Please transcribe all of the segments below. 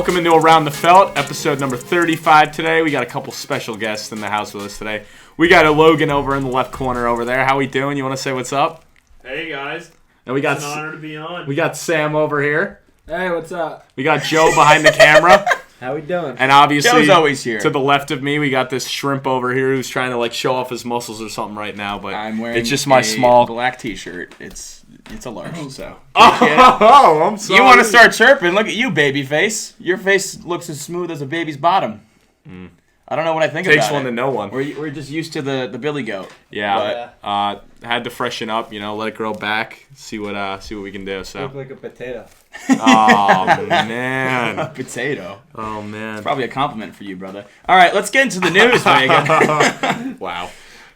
Welcome into Around the Felt, episode number 35 today. We got a couple special guests in the house with us today. We got a Logan over in the left corner over there. How we doing? You want to say what's up? Hey, guys. And we got It's an honor to be on. We got Sam over here. Hey, what's up? We got Joe behind the camera. How we doing? And obviously, Joe's always here. To the left of me, we got this shrimp over here who's trying to show off his muscles or something right now. But I'm wearing it's just my a small black T-shirt. It's a large, so. Oh, I'm sorry. You want to start chirping? Look at you, baby face. Your face looks as smooth as a baby's bottom. I don't know what I think Takes about one it. to know one. We're just used to the billy goat. Yeah. Had to freshen up, let it grow back, see what we can do. So. Look like a potato. Oh man. A potato. Oh man. It's probably a compliment for you, brother. All right, let's get into the news, Reagan. Wow.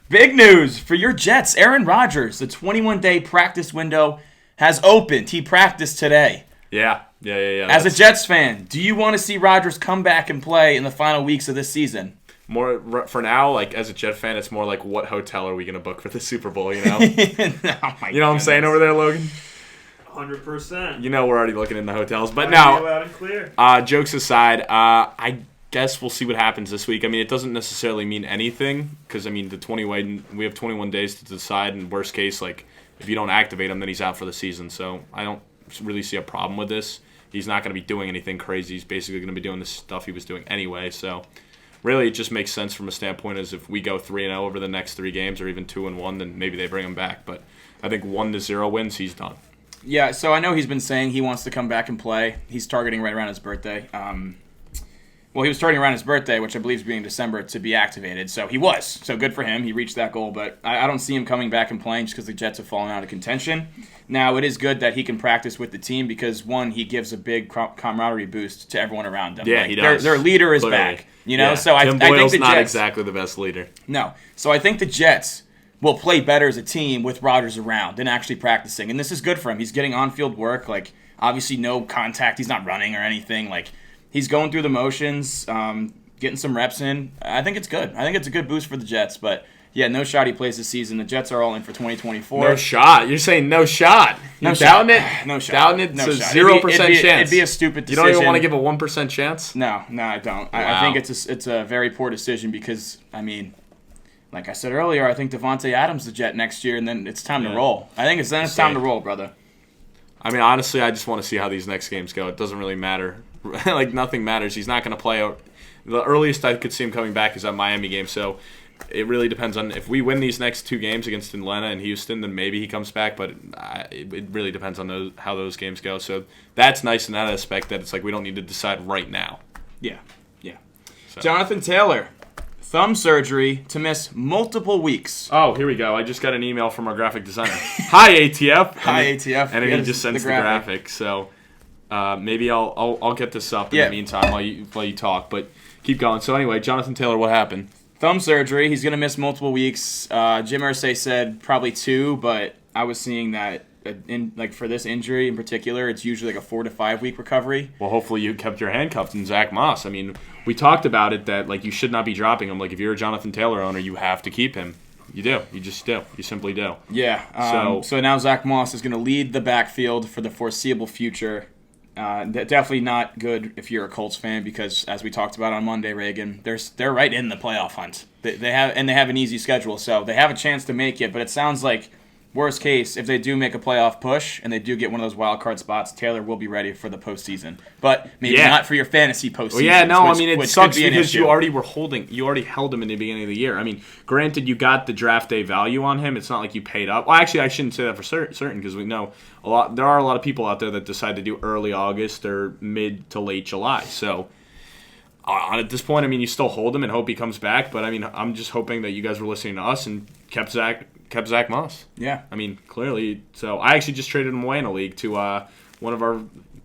Big news for your Jets. Aaron Rodgers, the 21-day practice window has opened. He practiced today. Yeah. As a Jets fan, do you want to see Rodgers come back and play in the final weeks of this season? More for now, as a Jet fan, it's more like what hotel are we gonna book for the Super Bowl? You know. Oh my You know what I'm saying over there, Logan? 100%. We're already looking in the hotels, but Loud now, and clear. jokes aside, I guess we'll see what happens this week. I mean, it doesn't necessarily mean anything because we have 21 days to decide. And worst case, if you don't activate him, then he's out for the season. So I don't really see a problem with this. He's not going to be doing anything crazy. He's basically going to be doing the stuff he was doing anyway. So really, it just makes sense from a standpoint as if we go 3-0 over the next 3 games, or even 2-1, then maybe they bring him back. But I think 1-0 wins, he's done. Yeah, so I know he's been saying he wants to come back and play. He's targeting right around his birthday. He was targeting around his birthday, which I believe is being December, to be activated. So he was. So good for him. He reached that goal. But I don't see him coming back and playing just because the Jets have fallen out of contention. Now, it is good that he can practice with the team because, one, he gives a big camaraderie boost to everyone around him. Yeah, he does. Their leader is Clearly. back. So Tim I think Boyle's the not Jets, exactly the best leader. No. So I think the Jets will play better as a team with Rodgers around than actually practicing. And this is good for him. He's getting on-field work. Obviously no contact. He's not running or anything. He's going through the motions, getting some reps in. I think it's good. I think it's a good boost for the Jets. But, yeah, no shot he plays this season. The Jets are all in for 2024. No shot? You're saying no shot? No doubting shot. it? No shot. Doubting it? No It's a shot. 0% chance. It'd be a stupid decision. You don't even want to give a 1% chance? No, I don't. Wow. I think it's a very poor decision because, like I said earlier, I think Devontae Adams the Jet next year, and then it's time to roll. I think it's time to roll, brother. Honestly, I just want to see how these next games go. It doesn't really matter. Nothing matters. He's not going to play. The earliest I could see him coming back is that Miami game, so it really depends on if we win these next 2 games against Atlanta and Houston, then maybe he comes back, but it really depends on how those games go. So that's nice in that aspect that it's we don't need to decide right now. Yeah. So. Jonathan Taylor, thumb surgery to miss multiple weeks. Oh, here we go. I just got an email from our graphic designer. Hi, ATF. Hi, ATF. And he just sends the graphic. So maybe I'll get this up in the meantime while you talk. But keep going. So anyway, Jonathan Taylor, what happened? Thumb surgery. He's going to miss multiple weeks. Jim Irsay said probably 2, but I was seeing that for this injury in particular, it's usually a 4 to 5 week recovery. Well, hopefully you kept your handcuffs in Zach Moss. We talked about it that you should not be dropping him. If you're a Jonathan Taylor owner, you have to keep him. You do. You just do. You simply do. Yeah. So now Zach Moss is going to lead the backfield for the foreseeable future. Definitely not good if you're a Colts fan because, as we talked about on Monday, Reagan, they're right in the playoff hunt. They have an easy schedule, so they have a chance to make it. But it sounds like worst case, if they do make a playoff push and they do get one of those wild card spots, Taylor will be ready for the postseason. But maybe not for your fantasy postseason. Well, yeah, no, it sucks because you already held him in the beginning of the year. Granted, you got the draft day value on him. It's not like you paid up. Well, actually, I shouldn't say that for certain because we know there are a lot of people out there that decide to do early August or mid to late July. So at this point, you still hold him and hope he comes back. But I'm just hoping that you guys were listening to us and kept Zach Moss. Yeah. Clearly. So I actually just traded him away in a league to one of our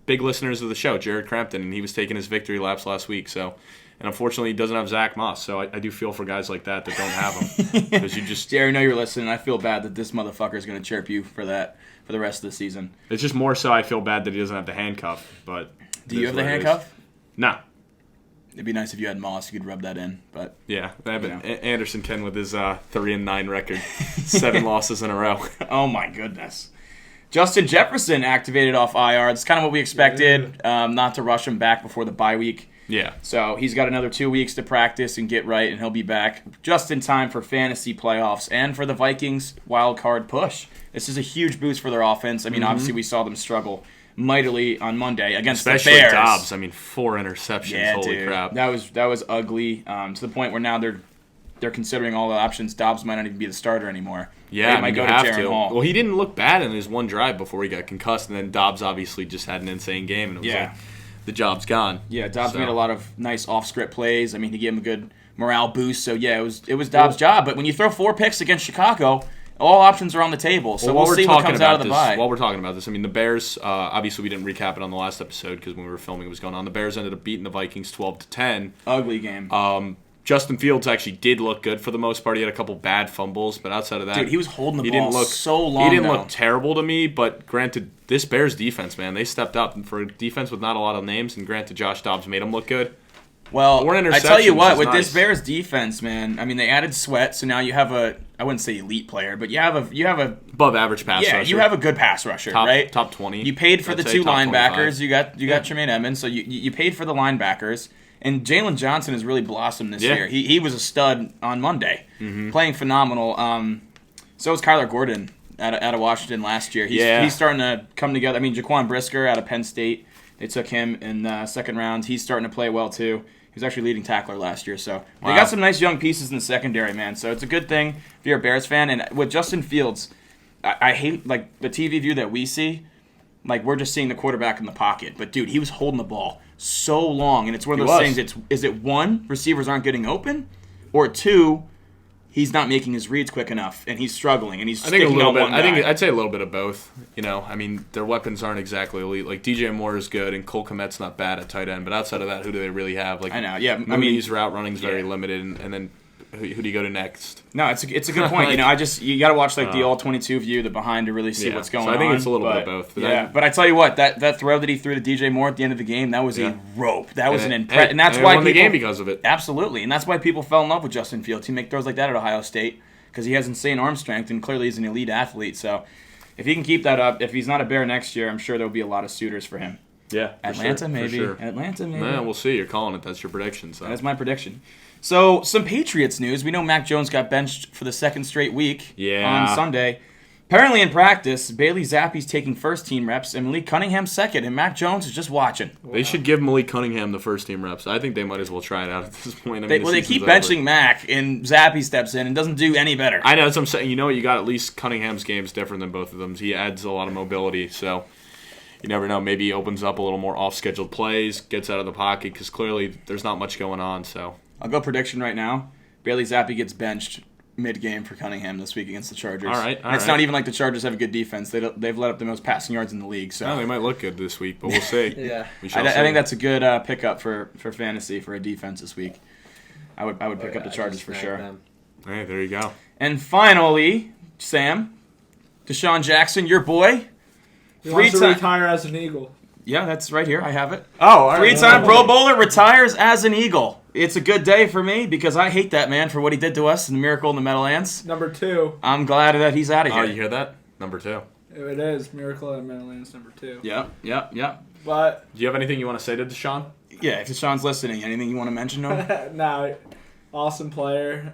big listeners of the show, Jared Crampton, and he was taking his victory laps last week. So, and unfortunately, he doesn't have Zach Moss. So I do feel for guys like that don't have him. Because you just... Jared, I know you're listening. I feel bad that this motherfucker is going to chirp you for that for the rest of the season. It's just more so I feel bad that he doesn't have the handcuff. But do you have the handcuff? No. It'd be nice if you had Moss. You could rub that in, but yeah, Anderson can with his 3-9 record, 7 losses in a row. Oh my goodness! Justin Jefferson activated off IR. It's kind of what we expected, not to rush him back before the bye week. Yeah. So he's got another 2 weeks to practice and get right, and he'll be back just in time for fantasy playoffs and for the Vikings wild card push. This is a huge boost for their offense. I mean, obviously we saw them struggle mightily on Monday against the Bears. Especially Dobbs. I mean, 4 interceptions. Yeah, Holy dude. crap. That was ugly to the point where now they're considering all the options. Dobbs might not even be the starter anymore. Yeah, they might go you to have Jaron to. Hall. Well, he didn't look bad in his one drive before he got concussed, and then Dobbs obviously just had an insane game, and it was like the job's gone. Yeah, Dobbs made a lot of nice off-script plays. I mean, he gave him a good morale boost. So yeah, it was Dobbs' job. But when you throw 4 picks against Chicago, all options are on the table. So we'll see what comes out of the bye. While we're talking about this, I mean, the Bears. Obviously, we didn't recap it on the last episode because when we were filming, it was going on. The Bears ended up beating the Vikings 12-10. Ugly game. Justin Fields actually did look good for the most part. He had a couple bad fumbles, but outside of that, dude, he was holding the ball so long. He didn't look terrible to me, but granted, this Bears defense, man, they stepped up. And for a defense with not a lot of names, and granted, Josh Dobbs made them look good. Well, I tell you what, with nice. this Bears defense, man, I mean, they added Sweat, so now you have I wouldn't say elite player, but you have a above average pass rusher. Yeah, you have a good pass rusher, right? Top 20. You paid for the 2 linebackers. 25. You got Tremaine Edmonds, so you paid for the linebackers. And Jalen Johnson has really blossomed this year. He was a stud on Monday, playing phenomenal. So was Kyler Gordon out of Washington last year. He's starting to come together. I mean, Jaquan Brisker out of Penn State, they took him in the second round. He's starting to play well, too. He was actually leading tackler last year. So they got some nice young pieces in the secondary, man. So it's a good thing if you're a Bears fan. And with Justin Fields, I hate like the TV view that we see. Like, we're just seeing the quarterback in the pocket. But, dude, he was holding the ball so long. And it's one of those things, is it 1, receivers aren't getting open? Or 2, he's not making his reads quick enough, and he's struggling, and he's sticking out one guy. I'd say a little bit of both. You know, I mean, their weapons aren't exactly elite. Like, DJ Moore is good, and Cole Kmet's not bad at tight end. But outside of that, who do they really have? Like, I know, yeah. Moody's route running is very limited, and then who do you go to next? No, it's a good point. You know, you got to watch like the all 22 view, the behind to really see what's going on. So I think it's a little bit of both. But but I tell you what, that throw that he threw to DJ Moore at the end of the game, that was a rope. That was an impressive, and that's why won the game because of it. Absolutely, and that's why people fell in love with Justin Fields. He make throws like that at Ohio State because he has insane arm strength and clearly he's an elite athlete. So if he can keep that up, if he's not a Bear next year, I'm sure there'll be a lot of suitors for him. Yeah, Atlanta maybe. Sure. Atlanta maybe. Yeah, we'll see. You're calling it. That's your prediction. So. That is my prediction. So, some Patriots news. We know Mac Jones got benched for the second straight week on Sunday. Apparently in practice, Bailey Zappi's taking first-team reps, and Malik Cunningham second, and Mac Jones is just watching. They should give Malik Cunningham the first-team reps. I think they might as well try it out at this point. I mean, they keep benching Mac, and Zappi steps in and doesn't do any better. I know, that's what I'm saying. You know what? You got at least Cunningham's game is different than both of them. He adds a lot of mobility, so you never know. Maybe he opens up a little more off-scheduled plays, gets out of the pocket, because clearly there's not much going on, so... I'll go prediction right now. Bailey Zappi gets benched mid-game for Cunningham this week against the Chargers. All right. It's not even like the Chargers have a good defense. They've let up the most passing yards in the league. So they might look good this week, but we'll see. I think that's a good pickup for fantasy for a defense this week. I would pick up the Chargers for sure. Hey, there you go. And finally, Sam, Deshaun Jackson, your boy. He wants to retire as an Eagle. Yeah, that's right here. I have it. Oh, all right. 3-time Pro Bowler retires as an Eagle. It's a good day for me because I hate that man for what he did to us in the Miracle in the Meadowlands. Number 2. I'm glad that he's out of here. Oh, you hear that? Number 2. It is Miracle in the Meadowlands number 2. Yep. But do you have anything you want to say to Deshaun? Yeah, if Deshaun's listening, anything you want to mention to him? No, awesome player.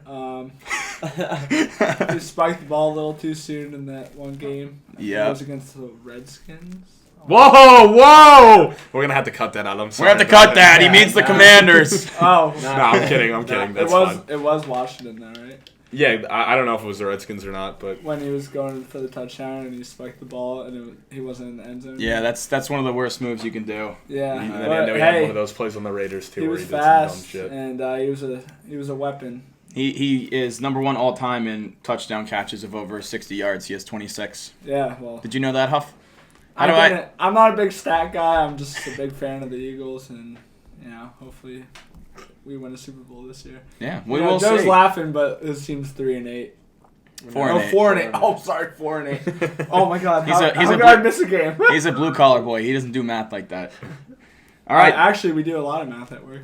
He spiked the ball a little too soon in that one game. Yeah. It was against the Redskins. Whoa! We're going to have to cut that out. I'm sorry. We're going to have to cut that. He means the Commanders. Oh. No, I'm kidding. That's fine. It was Washington, though, right? Yeah, I don't know if it was the Redskins or not, but... When he was going for the touchdown and he spiked the ball and he wasn't in the end zone. Yeah, that's one of the worst moves you can do. Yeah. And then I know he had one of those plays on the Raiders, too, he where was he did fast, some dumb shit. And he was a weapon. He is number 1 all-time in touchdown catches of over 60 yards. He has 26. Yeah, well... Did you know that, Huff? I'm not a big stat guy. I'm just a big fan of the Eagles, and hopefully we win a Super Bowl this year. Yeah, we will see. Joe's laughing, but his team's 3-8. 4-8. 4-8. Oh, sorry, 4-8. Oh my God, how did I miss a game? He's a blue collar boy. He doesn't do math like that. All right. Actually, we do a lot of math at work.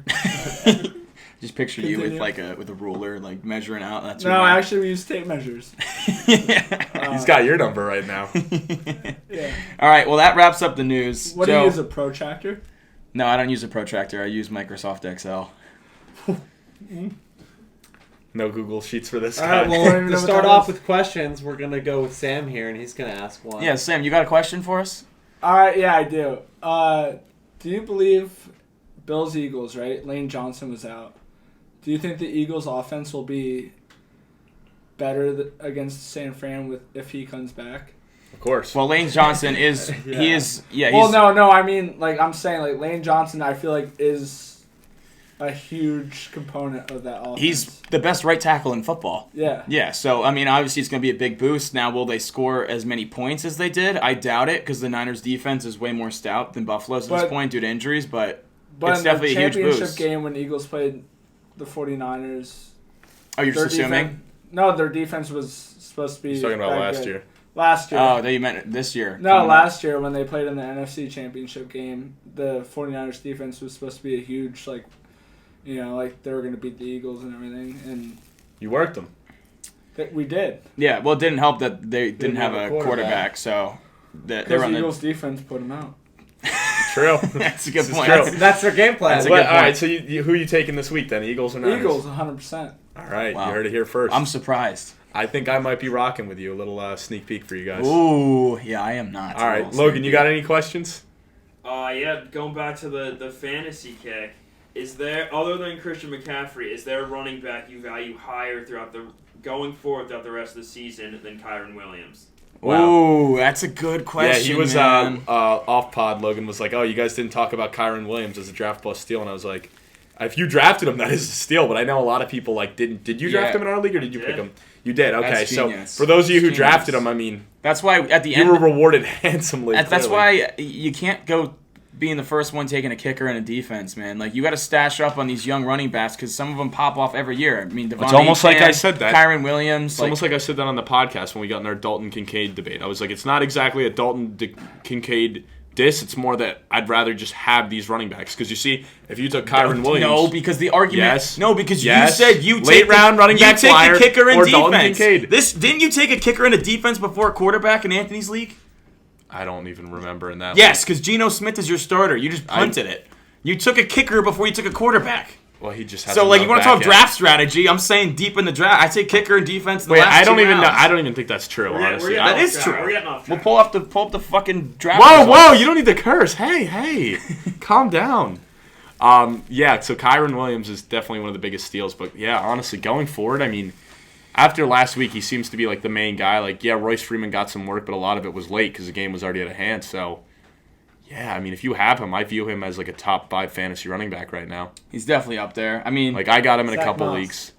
Just picture you with Continue. with a ruler, like measuring out. That's No, your math. actually, we use tape measures. He's got your number right now. Yeah. All right, well that wraps up the news. What do Joe, you use, a protractor? No, I don't use a protractor. I use Microsoft Excel. No Google Sheets for this All guy. right, don't well, even know to what start that off is. with questions, we're going to go with Sam here, and he's going to ask one. Yeah, Sam, you got a question for us? All right, yeah, I do. Do you believe Bills Eagles, right? Lane Johnson was out. Do you think the Eagles' offense will be better against San Fran if he comes back? Of course. Well, Lane Johnson is Yeah. he is yeah. Well, He's, no, I mean, like I'm saying, like Lane Johnson, I feel like is a huge component of that offense. he's the best right tackle in football. yeah. Yeah, so I mean, obviously it's going to be a big boost. Now, will they score as many points as they did? I doubt it because the Niners' defense is way more stout than Buffalo's at But- this point due to injuries. But But it's in the definitely a huge championship boost. game when the Eagles played the 49ers, Oh, you're their just assuming? defense, no, their defense was supposed to be. He's talking about that last good. year. Last year. Oh, that you meant this year? No, Coming up. last year when they played in the NFC Championship game, the 49ers defense was supposed to be a huge, like, like they were going to beat the Eagles and everything, and You worked them. we did. Yeah, well, it didn't help that they didn't have have a a quarterback, so they Because were on the the. Eagles defense put them out. True. That's a good This is point. true. That's- That's their game plan. That's a Well, good all right, point. so who are you taking this week then? Eagles or Niners? Eagles, 100%. All right, Wow. you heard it here first. I'm surprised. I think I might be rocking with you. A little sneak peek for you guys. Ooh, yeah, I am not. All right, Logan, you got any questions? Yeah, going back to the fantasy kick, is there, other than Christian McCaffrey, is there a running back you value higher going forward throughout the rest of the season than Kyron Williams? Wow. Ooh, that's a good question. Yeah, he was man. off pod. Logan was like, "Oh, you guys didn't talk about Kyron Williams as a draft plus steal," and I was like, "If you drafted him, that is a steal." But I know a lot of people didn't. Did you draft Yeah. him in our league or did you I pick did. him? You did. Okay, That's so genius. for those of you who That's drafted genius. him, I mean, That's why at the you end were rewarded handsomely. That's clearly. why you can't go being the first one taking a kicker and a defense, man. Like, you got to stash up on these young running backs because some of them pop off every year. I mean, Devon It's almost like I Achane, said that. Kyron Williams. It's almost like I said that on the podcast when we got in our Dalton Kincaid debate. I was like, it's not exactly a Dalton Kincaid diss. It's more that I'd rather just have these running backs. Because you see, if you took Kyron Williams... No, because the argument... Yes. No, because Yes. you said you Late take round running you back take flyer a kicker and or Dalton defense. Kincaid. Didn't you take a kicker and a defense before a quarterback in Anthony's league? I don't even remember in that. Yes, because Geno Smith is your starter. You just punted it. You took a kicker before you took a quarterback. Well, he just has So, like, you want to talk draft strategy? I'm saying deep in the draft. I take kicker and defense in the Wait, last I don't two even know. rounds. I don't even think that's true, We're honestly. getting That off is track. true. We're getting off We'll track. pull up the fucking draft. Whoa, results. whoa! You don't need to curse. Hey, calm down. Yeah. So Kyron Williams is definitely one of the biggest steals. But yeah, honestly, going forward, I mean, after last week, he seems to be like the main guy. Like, yeah, Royce Freeman got some work, but a lot of it was late because the game was already out of hand. So, yeah, I mean, if you have him, I view him as like a top 5 fantasy running back right now. He's definitely up there. I mean, Like, I got him in a Zach couple Moss. leagues.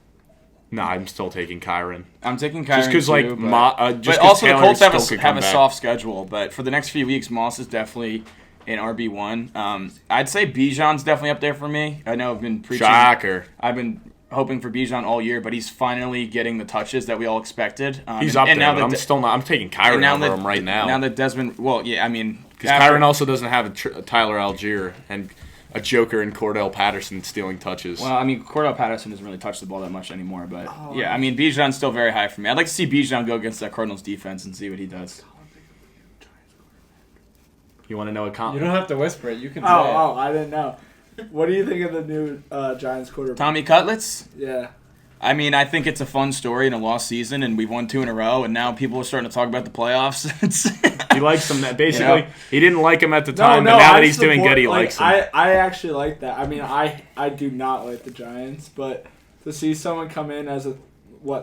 No, I'm still taking Kyron. I'm taking Kyron Just because, like, too, just but 'cause also the Taylor Colts still have could a come back. soft schedule. But for the next few weeks, Moss is definitely an RB1. I'd say Bijan's definitely up there for me. I know I've been preaching. Shocker. I've been hoping for Bijan all year, but he's finally getting the touches that we all expected. He's up there, now but I'm still not. I'm taking Kyron over him right Now now. that Desmond, well, yeah, I mean, Because Kyron also doesn't have a Tyler Algier and a Joker and Cordell Patterson stealing touches. Well, I mean, Cordell Patterson doesn't really touch the ball that much anymore, but yeah, I mean, Bijan's still very high for me. I'd like to see Bijan go against that Cardinals defense and see what he does. You want to know a You don't have to whisper it. You can say it. Oh, I didn't know. What do you think of the new Giants quarterback? Tommy Cutlets? Yeah. I mean, I think it's a fun story in a lost season, and we've won 2 in a row, and now people are starting to talk about the playoffs. He likes him. Basically, You know? he didn't like him at the time, but now that he's doing good, he likes him. I actually like that. I mean, I do not like the Giants, but to see someone come in as a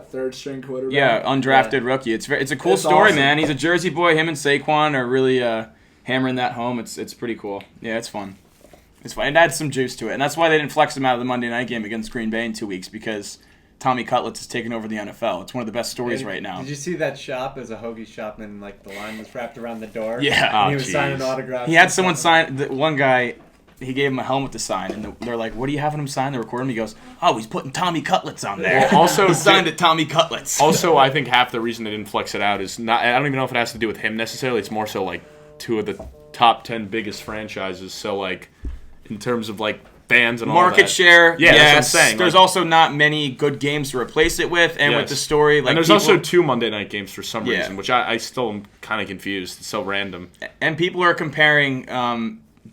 third string quarterback? Yeah, undrafted rookie. It's a cool It's story, awesome. man. He's a Jersey boy. Him and Saquon are really hammering that home. It's pretty cool. Yeah, it's fun. It's fun. It adds some juice to it, and that's why they didn't flex him out of the Monday night game against Green Bay in 2 weeks, because Tommy Cutlets has taken over the NFL. It's one of the best stories And right now. Did you see that shop? It was a hoagie shop, and like the line was wrapped around the door. Yeah. And he Oh, was signing jeez. autographs. He had and someone stuff. sign. One guy, he gave him a helmet to sign, and they're like, "What are you having him sign?" They record him. He goes, "Oh, he's putting Tommy Cutlets on there." Well, also, he signed it Tommy Cutlets. Also, I think half the reason they didn't flex it out is not. I don't even know if it has to do with him necessarily. It's more so like 2 of the top 10 biggest franchises. So like, in terms of like bands and all market that. share. Yeah, yes. that's what I'm saying. There's also not many good games to replace it with, and with the story, like and there's also 2 Monday night games for some Yeah. reason, which I still am kind of confused. It's so random. and people are comparing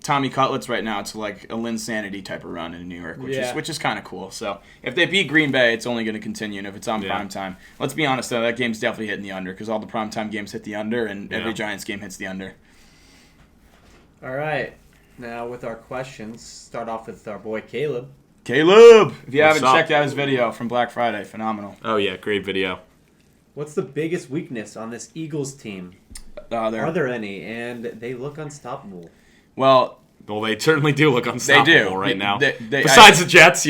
Tommy Cutlets right now to like a Linsanity type of run in New York, which is kind of cool. So if they beat Green Bay, it's only going to continue. And if it's on prime time, let's be honest though, that game's definitely hitting the under because all the primetime games hit the under, and every Giants game hits the under. All right. Now with our questions, start off with our boy Caleb. Caleb, if you What's haven't up? checked out his video from Black Friday, phenomenal. Oh yeah, great video. What's the biggest weakness on this Eagles team? Are They're, there any? And they look unstoppable. well, They certainly do look unstoppable They do. right now. They- Besides the Jets,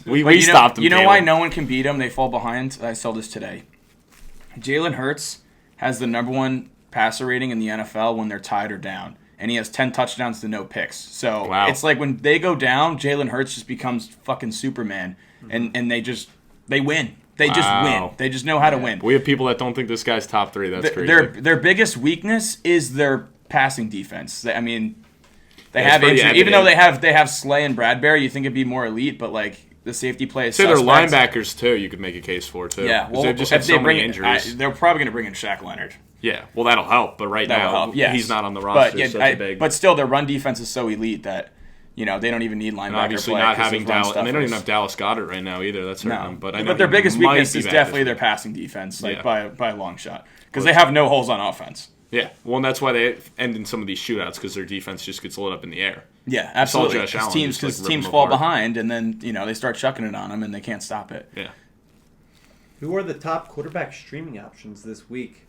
we stopped them. You know Caleb. why no one can beat them? They fall behind. I saw this today. Jalen Hurts has the number 1 passer rating in the NFL when they're tied or down, and he has 10 touchdowns to no picks. So it's like when they go down, Jalen Hurts just becomes fucking Superman, and they win. They just win. They just know how to win. We have people that don't think this guy's top 3. That's crazy. Their biggest weakness is their passing defense. They have it's pretty injury, even though evident. they have Slay and Bradbury. You think it'd be more elite, but like the safety play is Say they're suspect. linebackers too. You could make a case for too. Yeah, 'Cause well, they've just had if so they many bring injuries. they're probably going to bring in Shaq Leonard. Yeah, well that'll help. But right That'll now, help. Yes. he's not on the roster. But still, their run defense is so elite that they don't even need linebacker and obviously play not 'cause having of run Dallas, and they don't even stuffers. have Dallas Goedert right now either. That's hurting No, them. But I know their he biggest might weakness be is back definitely this their week. passing defense, Yeah. by a long shot, because they have no holes on offense. Yeah, well, and that's why they end in some of these shootouts because their defense just gets lit up in the air. Yeah, absolutely. Josh Allen Teams just, rip teams them fall apart. behind, and then they start chucking it on them, and they can't stop it. Yeah. Who are the top quarterback streaming options this week?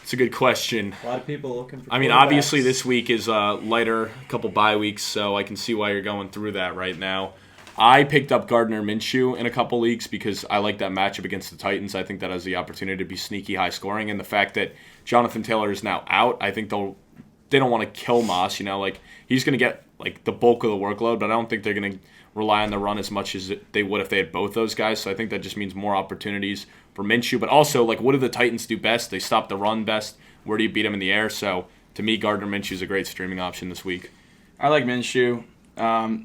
It's a good question. A lot of people looking for I mean, quarterbacks. obviously this week is lighter, a couple bye weeks, so I can see why you're going through that right now. I picked up Gardner Minshew in a couple leagues because I like that matchup against the Titans. I think that has the opportunity to be sneaky high scoring, and the fact that Jonathan Taylor is now out, I think they don't want to kill Moss. He's going to get the bulk of the workload, but I don't think they're going to rely on the run as much as they would if they had both those guys. So I think that just means more opportunities for Minshew. But also, what do the Titans do best? They stop the run best. Where do you beat them in the air? So to me, Gardner Minshew is a great streaming option this week. I like Minshew.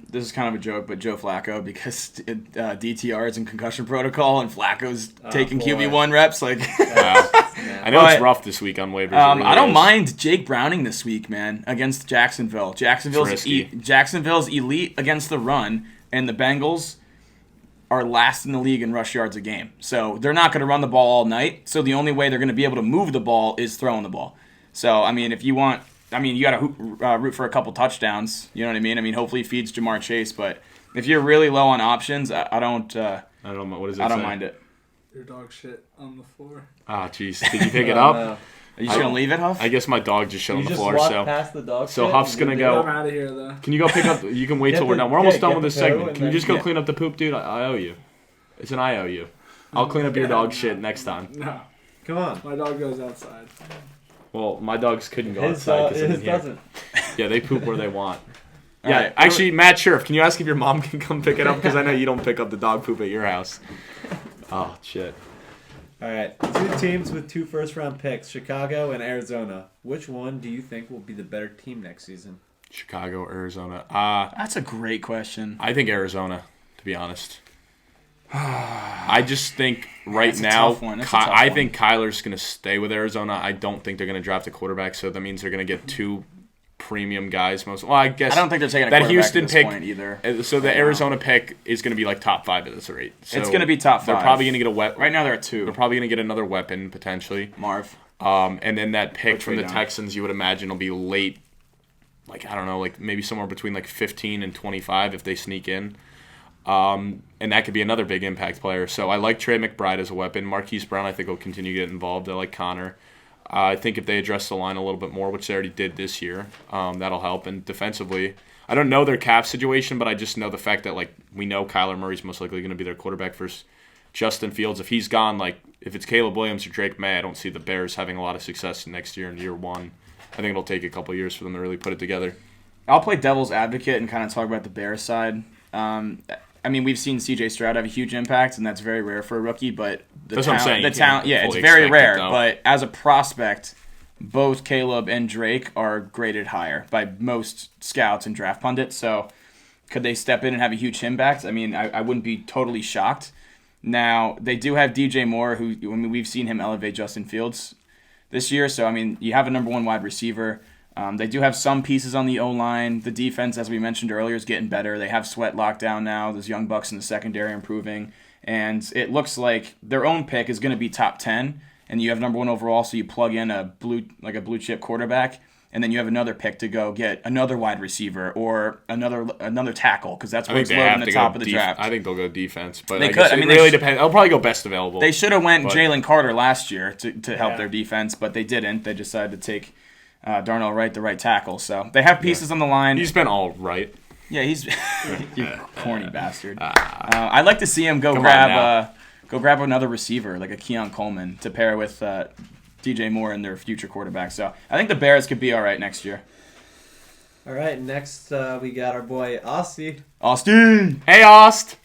This is kind of a joke, but Joe Flacco, because DTR is in concussion protocol and Flacco's taking boy. QB1 reps. I know it's rough this week on waivers. It really I don't is. mind Jake Browning this week, man, against Jacksonville. Jacksonville's elite against the run, and the Bengals are last in the league in rush yards a game. So they're not going to run the ball all night. So the only way they're going to be able to move the ball is throwing the ball. So, if you want... you got to root for a couple touchdowns. You know what I mean? Hopefully he feeds Jamar Chase. But if you're really low on options, I don't What does it I don't say? mind it. Your dog shit on the floor. Ah, jeez. Did you pick it up? No. Are you just going to leave it, Huff? I guess my dog just shit on You the just floor. walked So past the dog so shit Huff's and gonna you go- did I'm out of here though. can you go pick up? You can wait Get till we're the- done. We're almost yeah, done get with this the poo segment. and Can you then- just go yeah. clean up the poop, dude? I owe you. It's an I owe you. I'll clean up your dog shit next time. No, Come on. my dog goes outside. Well, my dogs couldn't go His, outside because his doesn't. Yeah, they poop where they want. All Yeah, right. actually, Matt Sheriff, can you ask if your mom can come pick it up? Because I know you don't pick up the dog poop at your house. Oh, shit. All right. 2 teams with 2 first-round picks, Chicago and Arizona. Which one do you think will be the better team next season? Chicago, Arizona. That's a great question. I think Arizona, to be honest. I just think right That's a now, tough one. That's a tough I one. think Kyler's going to stay with Arizona. I don't think they're going to draft a quarterback, so that means they're going to get 2 premium guys. I guess I don't think they're taking a that quarterback Houston at this pick point either. So the Arizona pick is going to be top 5 at this rate. So It's gonna be top 5. They're probably going to get a weapon. Right now they're at 2. They're probably going to get another weapon potentially. Marv. And then that pick from the trade down. Texans, you would imagine, will be late. I don't know, maybe somewhere between 15 and 25 if they sneak in. And that could be another big impact player. So I like Trey McBride as a weapon. Marquise Brown, I think, will continue to get involved. I like Connor. I think if they address the line a little bit more, which they already did this year, that'll help. And defensively, I don't know their cap situation, but I just know the fact that we know Kyler Murray's most likely going to be their quarterback versus Justin Fields. If he's gone, if it's Caleb Williams or Drake May, I don't see the Bears having a lot of success next year in year 1. I think it'll take a couple years for them to really put it together. I'll play devil's advocate and kind of talk about the Bears side. We've seen C.J. Stroud have a huge impact, and that's very rare for a rookie. But That's what I'm saying. the You talent, can't it's fully very expect it, rare. though. But as a prospect, both Caleb and Drake are graded higher by most scouts and draft pundits. So Could they step in and have a huge impact? I mean, I wouldn't be totally shocked. Now, they do have DJ Moore, who, I mean, we've seen him elevate Justin Fields this year. So, I mean, you have a number one wide receiver. They do have some pieces on the O-line. The defense, as we mentioned earlier, is getting better. They have Sweat locked down now. Those young bucks in the secondary are improving. And it looks like their own pick is going to be top 10. And you have number one overall, so you plug in a blue chip quarterback. And then you have another pick to go get another wide receiver or another tackle, because that's where it's low in the top of the draft. I think they'll go defense, but They I could. guess I mean, it really depends. They'll probably go best available. They should have went But- Jalen Carter last year to help their defense, but they didn't. They decided to take Darnell Wright, the right tackle. So they have pieces on the line. He's been all right. Yeah, he's you corny bastard. I'd like to see him go Come on grab another receiver like a Keon Coleman to pair with DJ Moore and their future quarterback. So I think the Bears could be all right next year. All right, next we got our boy Austin. Austin. Hey, Aust.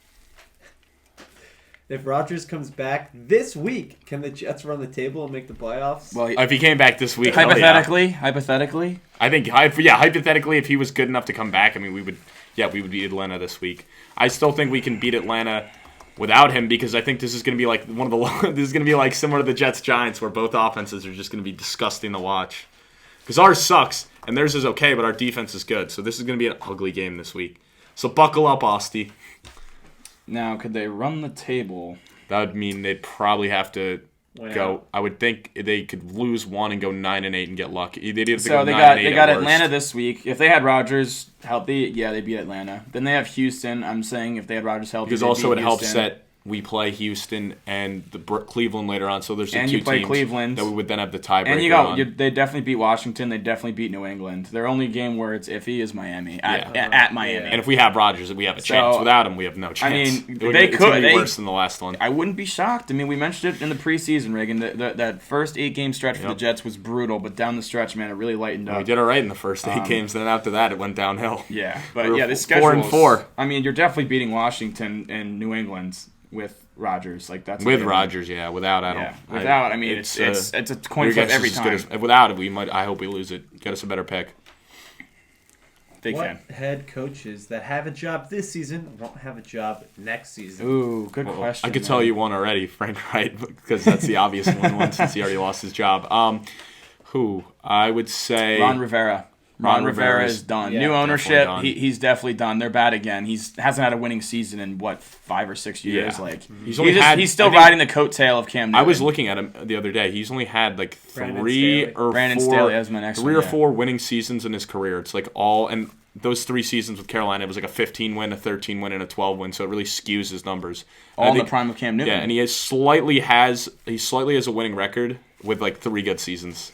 If Rodgers comes back this week, can the Jets run the table and make the playoffs? Well, If he came back this week, hell yeah. hypothetically, I think, hypothetically, if he was good enough to come back, I mean, we would beat Atlanta this week. I still think we can beat Atlanta without him, because I think this is going to be like this is going to be like similar to the Jets Giants, where both offenses are just going to be disgusting to watch. Because ours sucks and theirs is okay, but our defense is good. So this is going to be an ugly game this week. So buckle up, Austin. now could they run the table? That would mean they'd probably have to Win go. out. I would think they could lose one and go 9-8 and get lucky. They'd have to So go they 9-8 got at Atlanta worst. this week. If they had Rodgers healthy, yeah, they beat Atlanta. Then they have Houston. I'm saying if they had Rodgers healthy, Because they'd also beat it helps Houston. that we play Houston and Cleveland later on, so there's the And two you play teams Cleveland. that we would then have the tiebreaker And on. they definitely beat Washington. They definitely beat New England. Their only game where it's iffy is Miami at Miami. Yeah. And if we have Rodgers, we have a chance. So, Without him, we have no chance. mean, It's gonna be worse than the last one. I wouldn't be shocked. I mean, we mentioned it in the preseason, Reagan. That first 8-game stretch for the Jets was brutal, but down the stretch, man, it really lightened up. We did all right in the first 8 games. Then after that, it went downhill. Yeah, but We were this 4-4. I mean, you're definitely beating Washington and New England with Rodgers. Like that's a With given. Rodgers, yeah. Without, I don't. Yeah, without, I mean, it's a coin your flip guess is every as good time. without it, I hope we lose it. Get us a better pick. Big What fan. head coaches that have a job this season won't have a job next season? Ooh, good Well, question. I could tell you one already, Frank Wright, because that's the obvious one since he already lost his job. Who? I would say Ron Rivera. Ron Rivera is done. Yeah, New ownership. definitely done. He's definitely done. They're bad again. Hasn't had a winning season in 5 or 6 years. Yeah. Like He's only had- he's still I think- riding the coattail of Cam Newton. I was looking at him the other day. He's only had like Brandon three Staley. or Brandon four, Staley as my next three one, or yeah. four winning seasons in his career. It's like and those 3 seasons with Carolina, it was like a 15 win, a 13 win, and a 12 win. So it really skews his numbers. And all I in the think- prime of Cam Newton. Yeah, and he slightly has a winning record with like 3 good seasons,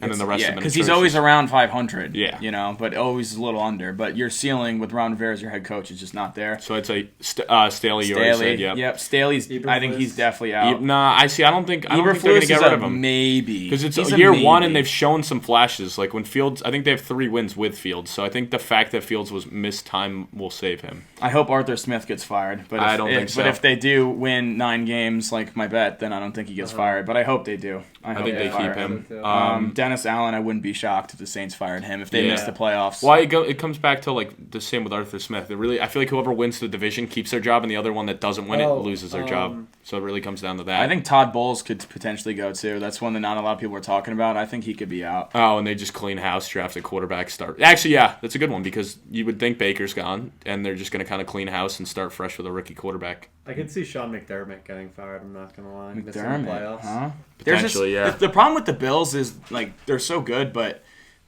and then the rest of them. because he's always around 500. Yeah. But always a little under. But your ceiling with Ron Rivera as your head coach is just not there. So I'd say Staley. You already said, yeah. Yep. Staley's. I think he's definitely out. Nah, I don't think they're going to Eberflus get is rid a of him. maybe Because it's He's a year one, maybe. and they've shown some flashes. Like when Fields, I think they have 3 wins with Fields. So I think the fact that Fields was missed time will save him. I hope Arthur Smith gets fired. But I don't think so. But if they do win 9 games, like my bet, then I don't think he gets fired. But I hope they do. I think they fire keep him. Dennis Allen, I wouldn't be shocked if the Saints fired him if they Yeah. missed the playoffs. Why it comes back to like the same with Arthur Smith. I feel like whoever wins the division keeps their job, and the other one that doesn't win it loses their job. So it really comes down to that. I think Todd Bowles could potentially go too. That's one that not a lot of people are talking about. I think he could be out. Oh, and they just clean house, draft a quarterback, start. Actually, yeah, that's a good one because you would think Baker's gone, and they're just going to kind of clean house and start fresh with a rookie quarterback. I can see Sean McDermott getting fired. I'm not gonna lie. Missing the McDermott, playoffs. huh? Potentially, yeah. The problem with the Bills is like they're so good, but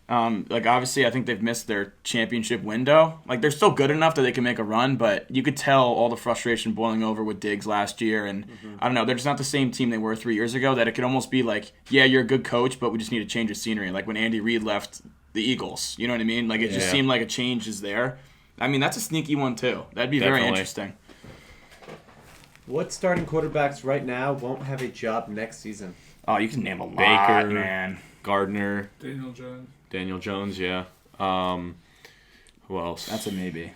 like obviously I think they've missed their championship window. Like they're still good enough that they can make a run, but you could tell all the frustration boiling over with Diggs last year, and I don't know, they're just not the same team they were 3 years ago. That it could almost be like, yeah, you're a good coach, but we just need to change of scenery. Like when Andy Reid left the Eagles, you know what I mean? Like it just Yeah. seemed like a change is there. I mean that's a sneaky one too. That'd be very Definitely. interesting. What starting quarterbacks right now won't have a job next season? Oh, you can name a lot, Baker, man. Gardner, Daniel Jones. yeah. Who else? That's a maybe.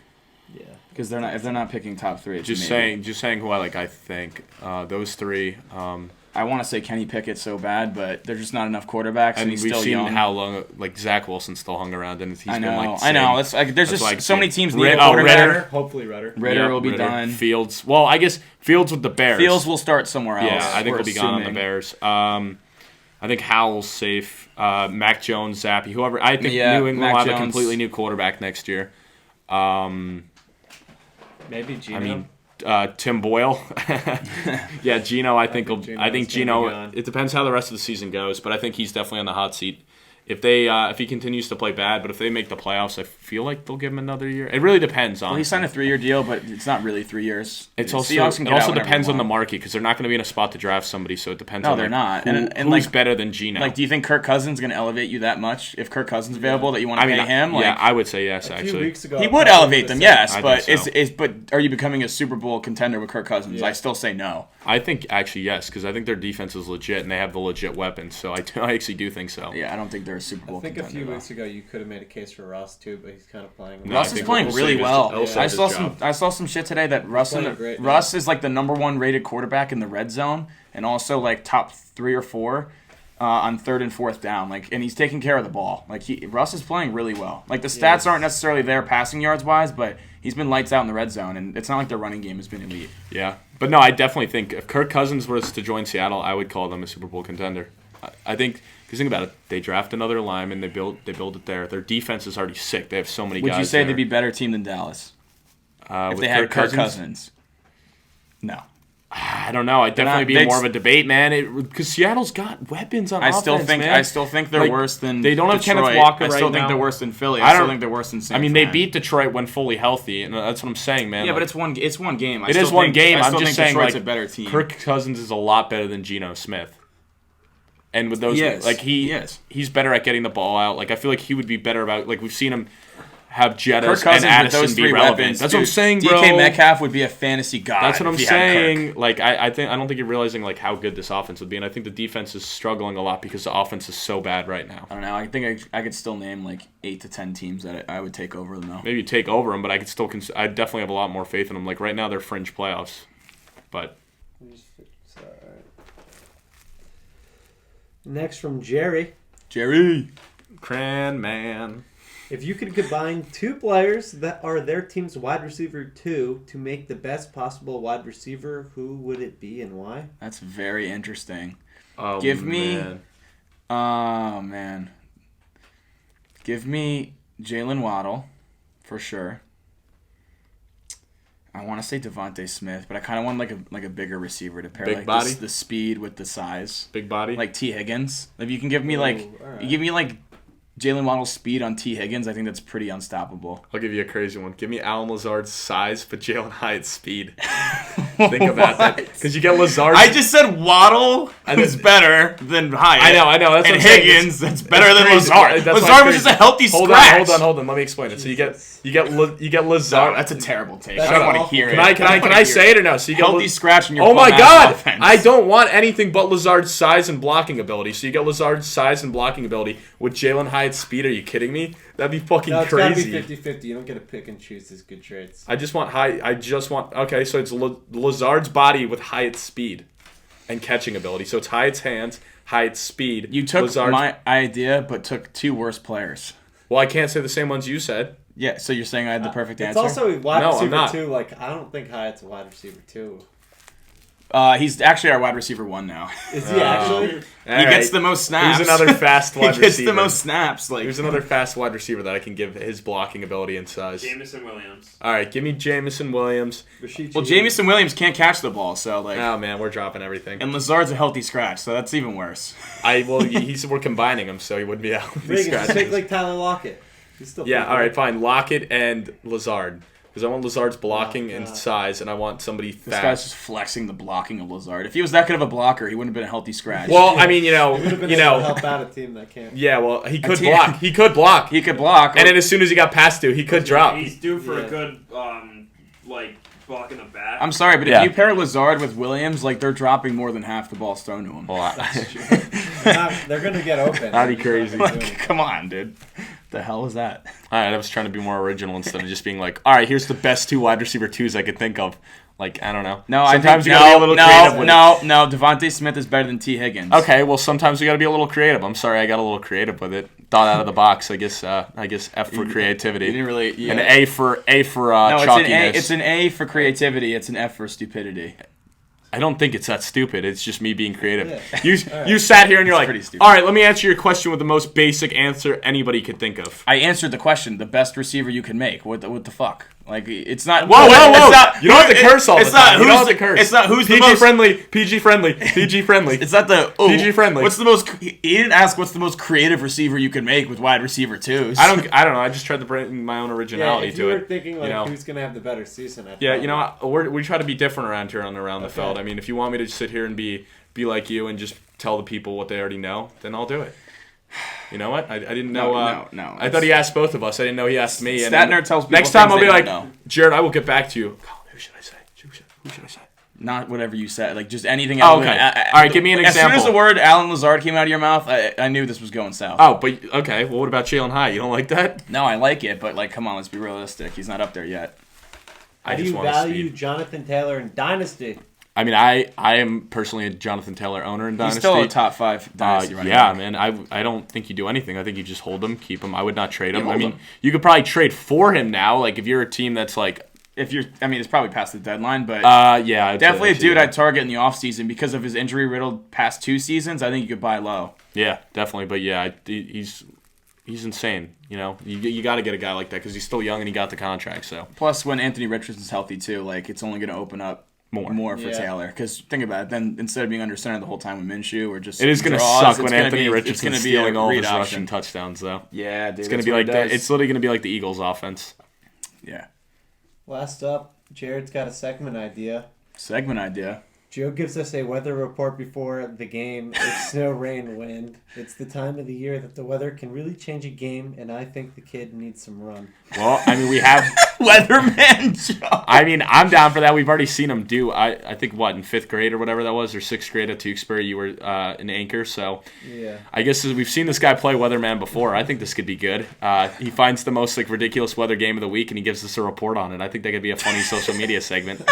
Yeah. Because they're not picking top 3. It's just maybe. saying who I like. I think those 3. I want to say Kenny Pickett so bad, but there's just not enough quarterbacks, and he's we've still seen young. how long, like Zach Wilson still hung around, and he's I know, been like. I know. It's like, there's That's just like so many teams need a Ritter. quarterback. Hopefully Ritter. Ritter will be done. Fields. Well, I guess Fields with the Bears. Fields will start somewhere else. Yeah, I think we're he'll be gone on the assuming. Bears. I think Howell's safe. Mac Jones, Zappy, whoever. I think Yeah, New England Mac will have a Jones. completely new quarterback next year. Maybe Gino. I mean, Tim Boyle. Yeah, Gino. I think Gino's I think gonna be Gino. gone. It depends how the rest of the season goes, but I think he's definitely on the hot seat. If he continues to play bad, but if they make the playoffs, I feel like they'll give him another year. It really depends on. Well, he signed a 3-year deal, but it's not really 3 years. It's The also Seahawks can it get out also whenever depends they on the want. market because they're not going to be in a spot to draft somebody. So it depends. No, on they're like, not. Who, And who's like, better than Gino? Like, do you think Kirk Cousins is going to elevate you that much? If Kirk Cousins is available, that you want to I mean, pay him? Like, yeah, I would say yes. A few Actually, weeks ago, he I would probably elevate would've them, said- yes, I but think so. but are you becoming a Super Bowl contender with Kirk Cousins? Yeah. I still say no. I think actually yes because I think their defense is legit and they have the legit weapons. So I actually do think so. Yeah, I don't think they're a Super Bowl I think a contender. few weeks ago you could have made a case for Ross too, but he's kind of playing. No, Russ I is think playing we'll really save his- well. he'll save I his saw job. some shit today that Russ playing great now. Russ is like the number 1 rated quarterback in the red zone, and also like top 3 or 4 on 3rd and 4th down. Like, and he's taking care of the ball. Like Russ is playing really well. Like the stats aren't necessarily there passing yards wise, but he's been lights out in the red zone, and it's not like their running game has been elite. Yeah, but no, I definitely think if Kirk Cousins was to join Seattle, I would call them a Super Bowl contender. I think because think about it, they draft another lineman, they build it there. Their defense is already sick. They have so many Would guys. you say there. they'd be a better team than Dallas if with they had Kirk Cousins? No. I don't know. I'd definitely not- be they'd more of a debate, man. Because Seattle's got weapons on offense, man. I still think they're Like, worse than they don't have Detroit. Kenneth Walker I still right think now. they're worse than Philly. I I still don't- think they're worse than San I mean, they Fran. beat Detroit when fully healthy, and that's what I'm saying, man. Yeah, Like, but it's one game. it is one game. I I'm still just think saying, Detroit's like, a better team. Kirk Cousins is a lot better than Geno Smith. And with those, He is. like He is. he's better at getting the ball out. Like I feel like he would be better about. Like we've seen him have Kirk Jettas Cousins and with Addison those be 3 relevant. weapons. That's what I'm dude, saying, bro. DK Metcalf would be a fantasy god. That's what if I'm he had Kirk. saying. Like I don't think you're realizing like how good this offense would be, and I think the defense is struggling a lot because the offense is so bad right now. I don't know. I think I could still name like 8 to 10 teams that I would take over them though. Maybe take over them, but I could still. I definitely have a lot more faith in them. Like right now, they're fringe playoffs, but Next from Jerry. Jerry. Cran man. If you could combine 2 players that are their team's wide receiver 2 to make the best possible wide receiver, who would it be and why? That's very interesting. Oh, Give me- man. Oh man. Give me Jalen Waddle for sure. I want to say Devontae Smith, but I kind of want like a bigger receiver to pair Big like body? the speed with the size. Big body. Like T. Higgins. If you can give me like Ooh, alright. you give me like Jalen Waddle's speed on T. Higgins, I think that's pretty unstoppable. I'll give you a crazy one. Give me Alan Lazard's size, but Jalen Hyatt's speed. Think about that. Because you get Lazard. I just said Waddle is better than Hyatt. I know. That's what And I'm saying. Higgins, that's better than crazy. Lazard. That's why Lazard it's was just crazy. a healthy Hold scratch. on. Let me explain it. So you get Lazard. That's a terrible take. That's I don't want awful. to hear it. Can I say it or no? So you get healthy scratch in your Oh my bum-ass God! offense. I don't want anything but Lazard's size and blocking ability. So you get Lazard's size and blocking ability with Jalen Hyatt's speed. Are you kidding me? That'd be fucking No, it's crazy. gotta be 50-50. You don't get to pick and choose his good traits. I just want okay, so it's Lazard's body with Hyatt's speed and catching ability. So it's Hyatt's hands, Hyatt's speed. You took Lazard's, my idea, but took 2 worse players. Well, I can't say the same ones you said. Yeah, so you're saying I had the perfect It's answer? also a wide No, I'm receiver not. 2. Like, I don't think Hyatt's a wide receiver 2. He's actually our wide receiver 1 now. Is he actually? He gets the most snaps. Here's another fast wide He gets receiver. the most snaps. Like Here's another fast wide receiver that I can give his blocking ability and size. Jameson Williams. All right, give me Jamison Williams. Well, Jamison Williams can't catch the ball, so like. Oh man, we're dropping everything. And Lazard's a healthy scratch, so that's even worse. We're combining him, so he wouldn't be out. Reagan, just take like Tyler Lockett. He's still Yeah, pretty all good. right, fine. Lockett and Lazard. Because I want Lazard's blocking and God. size, and I want somebody This guy's fast. just flexing the blocking of Lazard. If he was that good of a blocker, he wouldn't have been a healthy scratch. Well, I mean, He would have been able to help out a team that can't. yeah, well, he could team- block. He could block. he could block. And then as soon as he got passed to, he could drop. He's due for Yeah. a good, block in the back. I'm sorry, but Yeah. if you pair Lazard with Williams, like they're dropping more than half the balls thrown to him. They're going to get open. That'd be crazy. Come on, dude. The hell is that? All right, I was trying to be more original instead of just being like, all right, here's the best 2 wide receiver 2s I could think of. Like, I don't know. No, sometimes I think you gotta be a little creative with it. No. Devontae Smith is better than T. Higgins. Okay, well, sometimes we gotta be a little creative. I'm sorry, I got a little creative with it. Thought out of the box. I guess F for creativity. You didn't really. Yeah. An A for no, chalkiness. it's an A for creativity. It's an F for stupidity. I don't think it's that stupid. It's just me being creative. Yeah. You sat here and you're pretty like, stupid. all right, let me answer your question with the most basic answer anybody could think of. I answered the question. The best receiver you can make. What the fuck? Like, it's not. Whoa! It's not, You don't have to curse all the time. You don't have to curse. It's not who's the PG most friendly. PG friendly. PG friendly. It's not the PG friendly. What's the most? He didn't ask what's the most creative receiver you can make with wide receiver twos. I don't know. I just tried to bring my own originality if to you were it. thinking like you know? who's gonna have the better season, Yeah, you know, we try to be different around here on Around the Feld. I mean, if you want me to sit here and be like you and just tell the people what they already know, then I'll do it. You know what? I didn't know. No. I thought he asked both of us. I didn't know he asked me. And Statner tells people next time I'll be things they like, don't know. Jared, I will get back to you. Colin, who should I say? Who should I say? Not whatever you said. Like just anything. Oh, okay. All right, give me an example. As soon as the word Alan Lazard came out of your mouth, I knew this was going south. Oh, but okay. Well, what about Jalen Hyatt? You don't like that? No, I like it, but like, come on, let's be realistic. He's not up there yet. How do just you want value speed. Jonathan Taylor in Dynasty? I mean, I am personally a Jonathan Taylor owner in Dynasty. He's still a top 5 dynasty running yeah, back. man. I don't think you do anything. I think you just hold him, keep him. I would not trade him. hold I mean, him. you could probably trade for him now. Like if you're a team that's like, It's probably past the deadline, but yeah, I'd definitely a say, dude yeah. I'd target in the offseason because of his injury-riddled past 2 seasons. I think you could buy low. Yeah, definitely. But yeah, he's insane. You know, you got to get a guy like that because he's still young and he got the contract. So Plus, when Anthony Richardson's healthy too, like it's only going to open up more for Yeah. Taylor. Because think about it, then instead of being under center the whole time with Minshew or just it is going to draws, suck it's when gonna Anthony be- Richardson's it's gonna be stealing a all of read his option. rushing touchdowns, though. Yeah, dude. It's going to be like that. It's literally going to be like the Eagles' offense. Yeah. Last up, Jared's got a segment idea. Segment idea. Joe gives us a weather report before the game. It's snow, rain, wind. It's the time of the year that the weather can really change a game, and I think the kid needs some run. Well, I mean, we have Weatherman Joe. I mean, I'm down for that. We've already seen him do. I think in 5th grade or whatever that was, or 6th grade at Tewksbury, you were an anchor. So Yeah. I guess we've seen this guy play weatherman before. I think this could be good. He finds the most ridiculous weather game of the week and he gives us a report on it. I think that could be a funny social media segment.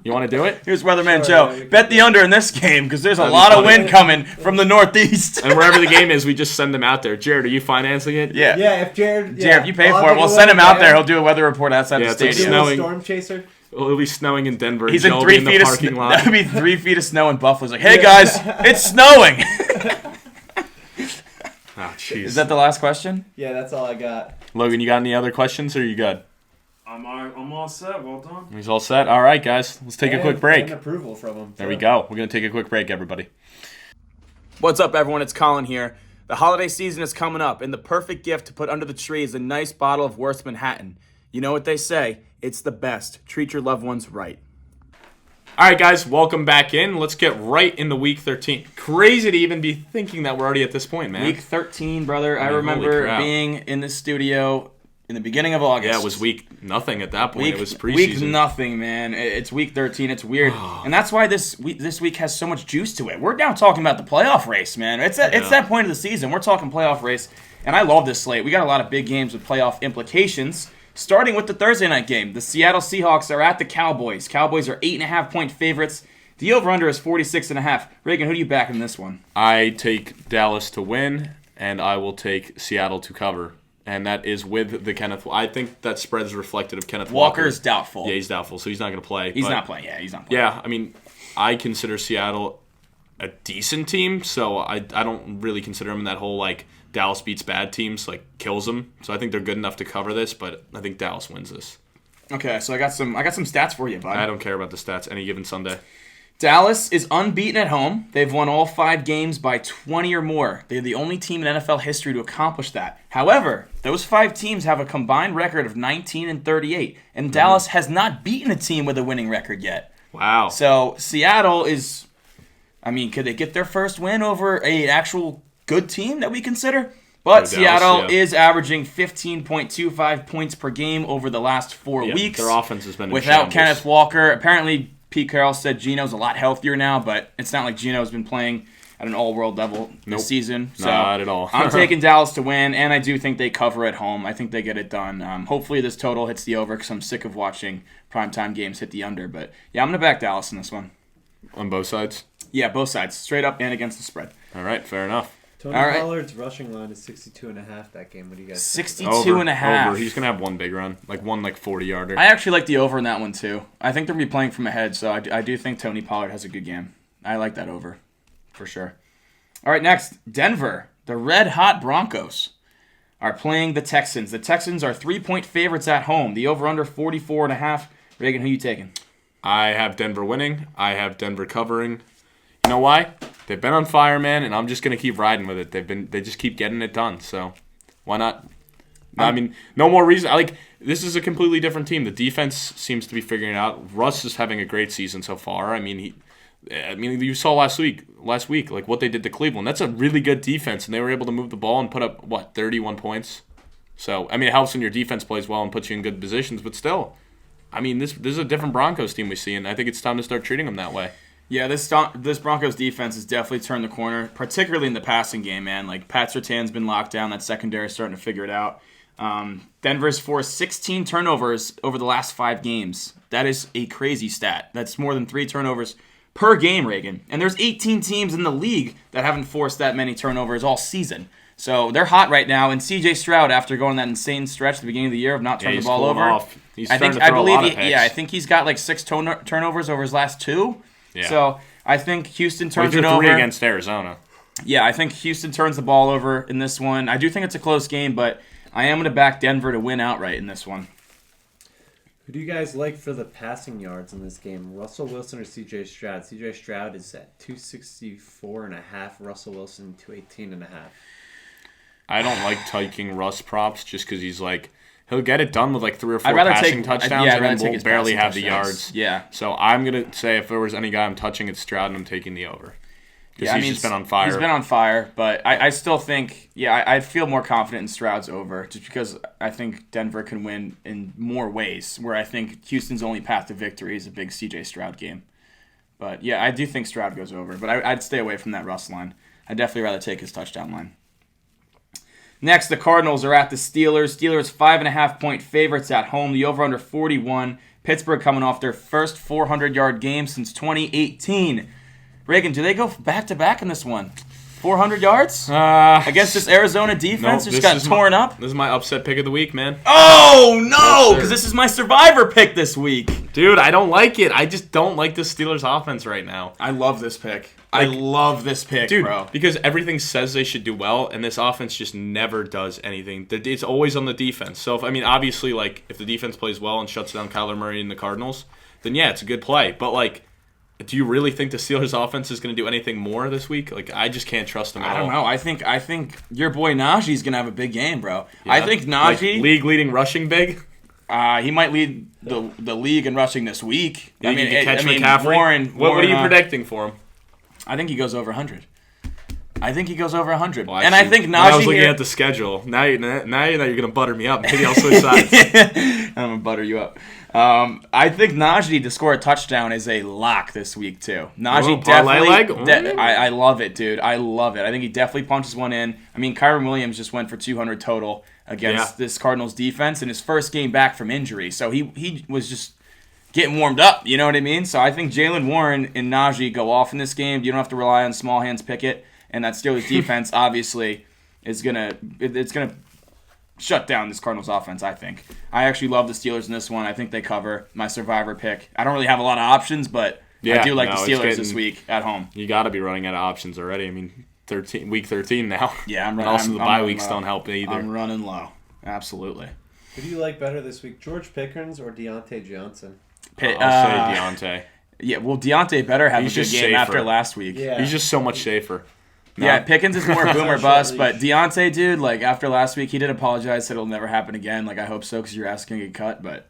You want to do it? Here's Weatherman Sure, Joe. yeah, Bet the under in this game because there's a That'd be lot of funny. wind coming from the northeast. And wherever the game is, we just send them out there. Jared, are you financing it? Yeah. Yeah, if Jared... Jared, if you pay I'll for it, take we'll a send him look out there. He'll do a weather report outside Yeah, the it's like stadium. snowing. Storm chaser? It'll be snowing in Denver. He's and in Joe will 3 be in feet the of parking snow. lot. That would be 3 feet of snow in Buffalo. He's like, hey guys, it's snowing. Oh, jeez. Is that the last question? Yeah, that's all I got. Logan, you got any other questions or are you good? I'm all set. Well done. He's all set. All right, guys. Let's take a quick break. And approval from him. There we go. We're going to take a quick break, everybody. What's up, everyone? It's Colin here. The holiday season is coming up, and the perfect gift to put under the tree is a nice bottle of Worst Manhattan. You know what they say, it's the best. Treat your loved ones right. All right, guys, welcome back in. Let's get right into Week 13. Crazy to even be thinking that we're already at this point, man. Week 13, brother. I holy remember crap. being in the studio in the beginning of August. Yeah, it was week nothing at that point. Week, It was preseason. week nothing, man. It's week 13. It's weird, and that's why this week has so much juice to it. We're now talking about the playoff race, man. It's that point of the season. We're talking playoff race, and I love this slate. We got a lot of big games with playoff implications. Starting with the Thursday night game, the Seattle Seahawks are at the Cowboys. Cowboys are 8.5-point favorites. The over/under is 46.5. Reagan, who do you back in this one? I take Dallas to win, and I will take Seattle to cover. And that is with the Kenneth. I think that spread is reflective of Kenneth Walker. Walker's doubtful. Yeah, he's doubtful, so he's not going to play. He's but- not playing. Yeah, he's not playing. Yeah, I mean, I consider Seattle a decent team, so I don't really consider them in that whole, Dallas beats bad teams, kills them. So I think they're good enough to cover this, but I think Dallas wins this. Okay, so I got some stats for you, bud. I don't care about the stats any given Sunday. Dallas is unbeaten at home. They've won all 5 games by 20 or more. They're the only team in NFL history to accomplish that. However, those 5 teams have a combined record of 19-38, and Dallas has not beaten a team with a winning record yet. Wow. So Seattle is, could they get their first win over an actual good team that we consider? But Dallas, Seattle yeah. is averaging 15.25 points per game over the last 4 Yeah, weeks. their offense has been in without shambles. Kenneth Walker. Apparently, Pete Carroll said Geno's a lot healthier now, but it's not like Geno's been playing at an all-world level Nope. this season. So Not at all. I'm taking Dallas to win, and I do think they cover at home. I think they get it done. Hopefully this total hits the over because I'm sick of watching primetime games hit the under. But, yeah, I'm going to back Dallas in this one. On both sides? Yeah, both sides. Straight up and against the spread. All right, fair enough. Tony All right. Pollard's rushing line is 62.5 that game. What do you guys think? 62 and a half. Over. He's going to have one big run, like one 40-yarder. I actually like the over in that one, too. I think they're going to be playing from ahead, so I do think Tony Pollard has a good game. I like that over, for sure. All right, next, Denver. The red-hot Broncos are playing the Texans. The Texans are 3-point favorites at home. The over-under 44.5. Reagan, who you taking? I have Denver winning. I have Denver covering. You know why? They've been on fire, man, and I'm just gonna keep riding with it. They just keep getting it done. So why not? I mean, no more reason. This is a completely different team. The defense seems to be figuring it out. Russ is having a great season so far. I mean, you saw last week, like what they did to Cleveland. That's a really good defense, and they were able to move the ball and put up 31 points. So I mean, it helps when your defense plays well and puts you in good positions. But still, I mean, this is a different Broncos team we see, and I think it's time to start treating them that way. Yeah, this Broncos defense has definitely turned the corner, particularly in the passing game, man. Like, Pat Surtain's been locked down. That secondary is starting to figure it out. Denver's forced 16 turnovers over the last 5 games. That is a crazy stat. That's more than 3 turnovers per game, Reagan. And there's 18 teams in the league that haven't forced that many turnovers all season. So they're hot right now. And C.J. Stroud, after going that insane stretch at the beginning of the year of not turning the ball over, I think he's got like 6 turnovers over his last 2. Yeah. So I think Houston turns it 3 over. against Arizona. Yeah, I think Houston turns the ball over in this one. I do think it's a close game, but I am going to back Denver to win outright in this one. Who do you guys like for the passing yards in this game? Russell Wilson or C.J. Stroud? C.J. Stroud is at 264.5. Russell Wilson 218.5. I don't like taking Russ props just because he'll get it done with 3 or 4 I'd rather passing take touchdowns, and then we'll barely have the touchdowns. yards. Yeah. So I'm gonna say if there was any guy I'm touching, it's Stroud, and I'm taking the over. Because he's just been on fire. He's been on fire, but I still think, I feel more confident in Stroud's over, just because I think Denver can win in more ways, where I think Houston's only path to victory is a big C.J. Stroud game. But, yeah, I do think Stroud goes over, but I'd stay away from that Russ line. I'd definitely rather take his touchdown line. Next, the Cardinals are at the Steelers. Steelers 5.5-point favorites at home. The over-under 41. Pittsburgh coming off their first 400-yard game since 2018. Reagan, do they go back-to-back in this one? 400 yards? Against this Arizona defense just got torn up? This is my upset pick of the week, man. Oh, no! Because this is my survivor pick this week. Dude, I don't like it. I just don't like the Steelers offense right now. I love this pick. I love this pick, dude, bro. Because everything says they should do well, and this offense just never does anything. It's always on the defense. So, obviously, if the defense plays well and shuts down Kyler Murray and the Cardinals, then yeah, it's a good play. But, do you really think the Steelers offense is going to do anything more this week? I just can't trust them at all. I don't know. I think your boy Najee's going to have a big game, bro. Yeah. I think Najee... league-leading rushing big? He might lead the league in rushing this week. McCaffrey? What are you predicting for him? I think he goes over 100. I think he goes over 100. Well, and I think Najee I was looking at the schedule. Now you're going to butter me up. Maybe I'll switch sides. I'm going to butter you up. I think Najee to score a touchdown is a lock this week, too. Najee definitely... I love it, dude. I love it. I think he definitely punches one in. Kyron Williams just went for 200 total against this Cardinals defense in his first game back from injury. So he was just getting warmed up, you know what I mean? So I think Jaylen Warren and Najee go off in this game. You don't have to rely on small hands Pickett, and that Steelers defense obviously is gonna shut down this Cardinals offense. I think I actually love the Steelers in this one. I think they cover. My survivor pick. I don't really have a lot of options, but I do like the Steelers this week at home. You got to be running out of options already. Week 13 now. Yeah, I'm running. And also the bye weeks don't help either. I'm running low. Absolutely. Who do you like better this week, George Pickens or Deontay Johnson? I'll say Deontay. Yeah, well, Deontay better have a good game after last week. Yeah. He's just so much safer. No. Yeah, Pickens is more boom or bust, but Deontay, dude, after last week, he did apologize, said it'll never happen again. I hope so, because you're asking to get cut, but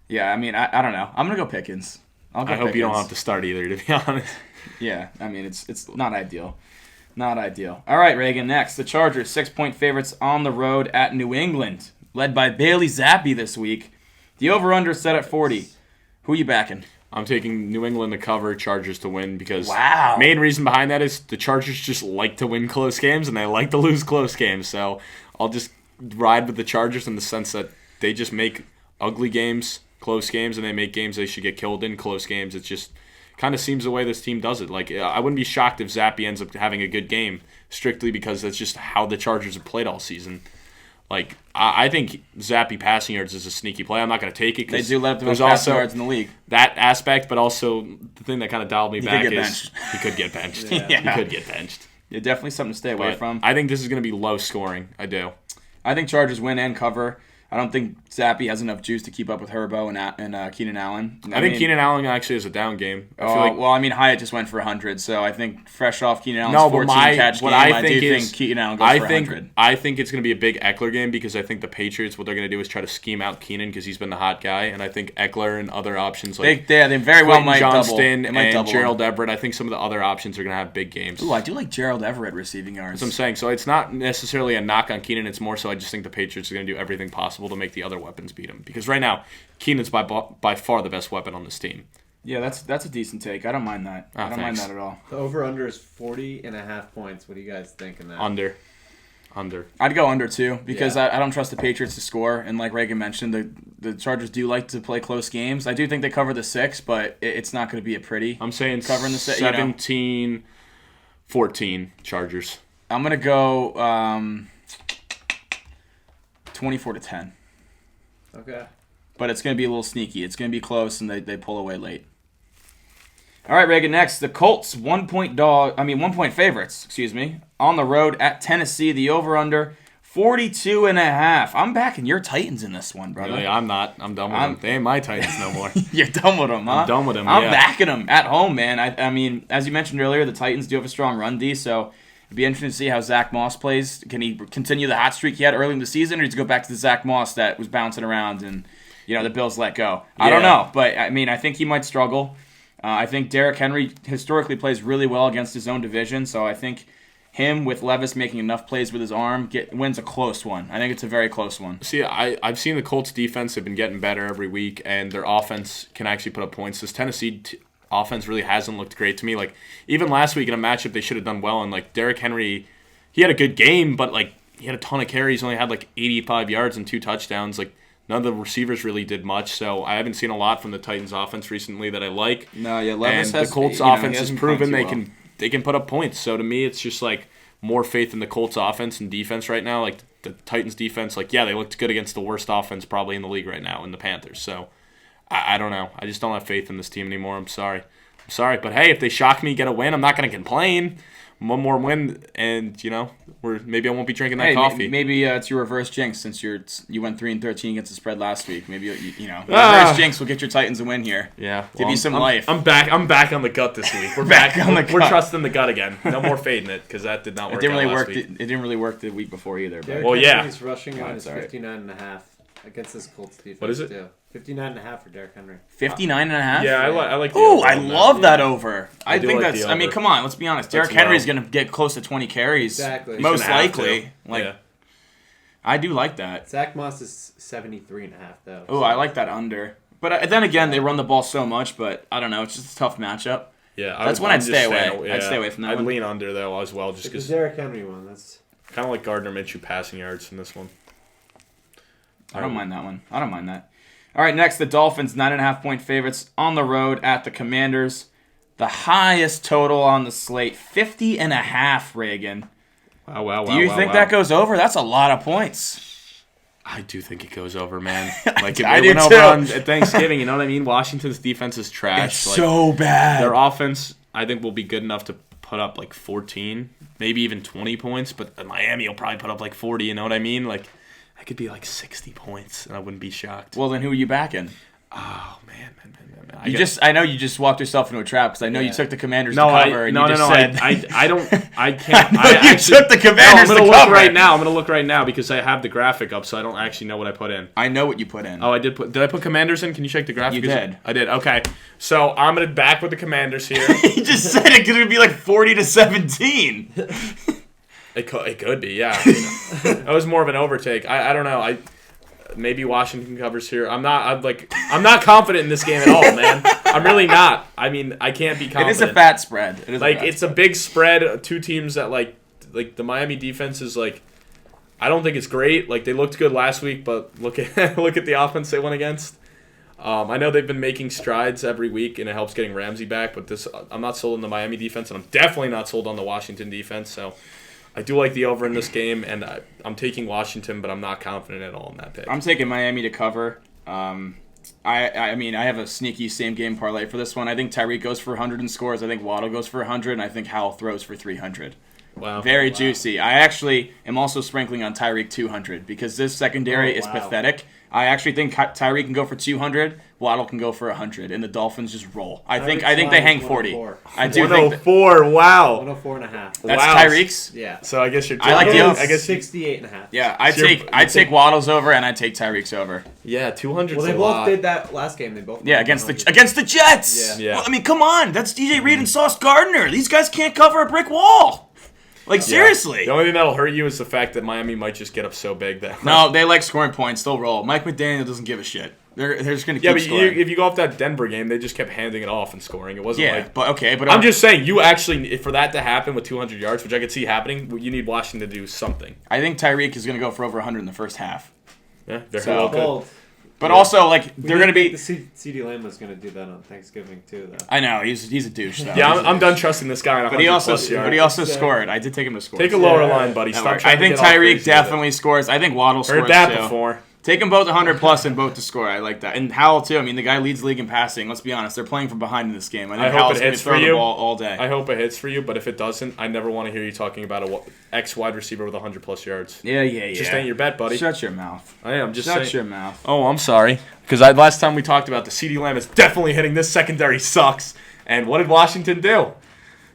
yeah, I don't know. I'm going to go Pickens. I hope Pickens. You don't have to start either, to be honest. Yeah, it's not ideal. Not ideal. All right, Reagan, next. The Chargers, 6-point favorites on the road at New England, led by Bailey Zappi this week. The over-under set at 40. Who are you backing? I'm taking New England to cover, Chargers to win because Wow. main reason behind that is the Chargers just like to win close games and they like to lose close games. So I'll just ride with the Chargers in the sense that they just make ugly games, close games, and they make games they should get killed in, close games. It just kind of seems the way this team does it. Like, I wouldn't be shocked if Zappe ends up having a good game strictly because that's just how the Chargers have played all season. Like, I think Zappe passing yards is a sneaky play. I'm not going to take it They because do let up the most there's passing also yards in the league. that aspect, but also the thing that kind of dialed me back could get is benched. he could get benched. Yeah. He could get benched. Yeah, definitely something to stay away But from. I think this is going to be low scoring. I do. I think Chargers win and cover. I don't think Zappe has enough juice to keep up with Herbo and Keenan Allen. I think Keenan Allen actually has a down game. I feel like well, I mean, Hyatt just went for 100, so I think fresh off Keenan Allen's No, but 14 catch what game, I think do is think Keenan Allen goes for 100. I think it's going to be a big Eckler game because I think the Patriots, what they're going to do is try to scheme out Keenan because he's been the hot guy, and I think Eckler and other options like They very well Quentin might Johnston double. They might and double Gerald Everett, I think some of the other options are going to have big games. Ooh, I do like Gerald Everett receiving yards. That's what I'm saying. So it's not necessarily a knock on Keenan. It's more so I just think the Patriots are going to do everything possible to make the other weapons beat him. Because right now, Keenan's by far the best weapon on this team. Yeah, that's a decent take. I don't mind that. I don't mind thanks. that at all. The over-under is 40.5 points. What do you guys think in that? Under. I'd go under too because Yeah. I don't trust the Patriots to score. And like Reagan mentioned, the Chargers do like to play close games. I do think they cover the 6, but it's not going to be a pretty. I'm saying Covering the 17-14 Chargers. I'm going to go 24-10. Okay. But it's going to be a little sneaky. It's going to be close, and they pull away late. All right, Reagan, next. The Colts, 1 point favorites, on the road at Tennessee. The over-under, 42.5. I'm backing your Titans in this one, brother. Really, I'm not. I'm done with them. They ain't my Titans no more. You're done with them, huh? I'm done with them, I'm yeah. backing them at home, man. I mean, as you mentioned earlier, the Titans do have a strong run D, so it'd be interesting to see how Zach Moss plays. Can he continue the hot streak he had early in the season, or does he go back to the Zach Moss that was bouncing around and the Bills let go? I don't know, but I mean, I think he might struggle. I think Derrick Henry historically plays really well against his own division, so I think him with Levis making enough plays with his arm wins a close one. I think it's a very close one. See, I've seen the Colts defense have been getting better every week, and their offense can actually put up points. This Tennessee offense really hasn't looked great to me. Like, even last week in a matchup, they should have done well, and like Derrick Henry, he had a good game, but like he had a ton of carries, only had like 85 yards and 2 touchdowns. Like, none of the receivers really did much, so I haven't seen a lot from the Titans offense recently that I like. No, yeah, Levis and has the Colts offense has proven they can put up points. So to me, it's just like more faith in the Colts offense and defense right now. Like the Titans defense, like they looked good against the worst offense probably in the league right now in the Panthers. So I don't know. I just don't have faith in this team anymore. I'm sorry, but hey, if they shock me, get a win, I'm not going to complain. One more win, and maybe I won't be drinking that coffee. Maybe it's your reverse jinx since you went 3-13 against the spread last week. Maybe reverse jinx will get your Titans a win here. Yeah, give you some life. I'm back on the gut this week. We're back on the gut. We're trusting the gut again. No more fading it because that did not work. It didn't really work the week before either. But. Derrick Henry's rushing line is 59.5 against this Colts defense. What is it? Too. 59.5 for Derrick Henry. 59.5? Yeah, I like the over. over. I love that over. I think like that's. the I mean, over. come on. Let's be honest. Derrick Henry's going to get close to 20 carries. Exactly. He's Most gonna have likely. to. I do like that. Zach Moss is 73.5 though. Oh, I like that under. But then again, they run the ball so much. But I don't know. It's just a tough matchup. Yeah, that's when I'd stay away. I'd stay away from that I'd one. lean under though as well, just because. The Derrick Henry one. That's kind of like Gardner Minshew passing yards in this one. I don't mind that one. I don't mind that. All right, next, the Dolphins, 9.5-point favorites on the road at the Commanders. The highest total on the slate, 50.5, Reagan. Wow. Do you think that goes over? That's a lot of points. I do think it goes over, man. Like, I it do went too. over on Thanksgiving, you know what I mean? Washington's defense is trash. It's so bad. Their offense, I think, will be good enough to put up like 14, maybe even 20 points, but Miami will probably put up like 40, you know what I mean? Like, that could be like 60 points, and I wouldn't be shocked. Well, then who are you backing? Oh, man. I know you just walked yourself into a trap because I know you took the Commanders to cover. I don't. I can't. You took the Commanders to cover. I'm gonna look right now. I'm gonna look right now because I have the graphic up, so I don't actually know what I put in. I know what you put in. Oh, I did put. Did I put Commanders in? Can you check the graphic? You did. I did. Okay, so I'm gonna back with the Commanders here. He just said it's gonna be like 40-17. It could be, yeah. That was more of an overtake. I don't know. Maybe Washington covers here. I'm not confident in this game at all, man. I'm really not. I mean, I can't be confident. It is a fat spread. It is Like, a fat it's spread. a big spread. Two teams that, like the Miami defense is, like, I don't think it's great. Like, they looked good last week, but look at look at the offense they went against. I know they've been making strides every week, and it helps getting Ramsey back, but I'm not sold on the Miami defense, and I'm definitely not sold on the Washington defense, so I do like the over in this game, and I'm taking Washington, but I'm not confident at all in that pick. I'm taking Miami to cover. I mean, I have a sneaky same-game parlay for this one. I think Tyreek goes for 100 and scores. I think Waddle goes for 100, and I think Howell throws for 300. Wow. Very juicy. I actually am also sprinkling on Tyreek 200 because this secondary is pathetic. I actually think Tyreek can go for 200, Waddle can go for 100, and the Dolphins just roll. I think they hang 40. I do think 104. Wow. 104 and a half. that's Wow. Tyreek's. Yeah. So I guess you're. I like the over. I guess 68 and a half. Yeah, So I'd take Waddle's over and I'd take Tyreek's over. Yeah, 200. Well, they a both lot. did that last game. They both. Yeah, against the Jets. Yeah. Well, I mean, come on, that's DJ Reed and Sauce Gardner. These guys can't cover a brick wall. Like, seriously. The only thing that'll hurt you is the fact that Miami might just get up so big that. No, they like scoring points. They'll roll. Mike McDaniel doesn't give a shit. They're just going to keep Yeah, but scoring. if you go off that Denver game, they just kept handing it off and scoring. It wasn't Yeah, like. but I'm just saying, you actually, for that to happen with 200 yards, which I could see happening, you need Washington to do something. I think Tyreek is going to go for over 100 in the first half. Yeah, they're So- well good. Well, But also, like, they're going to be. The CD Lamb was going to do that on Thanksgiving too, though. I know he's a douche though. Yeah, I'm done trusting this guy. But he also yards. scored. I did take him to score. Take a lower Yeah. line, buddy. Stop I trying to think get all Tyreek crazy with it. definitely scores. I think Waddle scores Heard that too. before. Take them both 100 plus and both to score. I like that. And Howell too. I mean, the guy leads the league in passing. Let's be honest. They're playing from behind in this game. I think I hope Howell's it going to hits throw for the you. ball all day. I hope it hits for you, but if it doesn't, I never want to hear you talking about a ex wide receiver with 100 plus yards. Yeah. Just ain't your bet, buddy. Shut your mouth. I am just Shut saying. your mouth. Oh, I'm sorry. Because last time we talked about the CD Lamb is definitely hitting. This secondary sucks. And what did Washington do?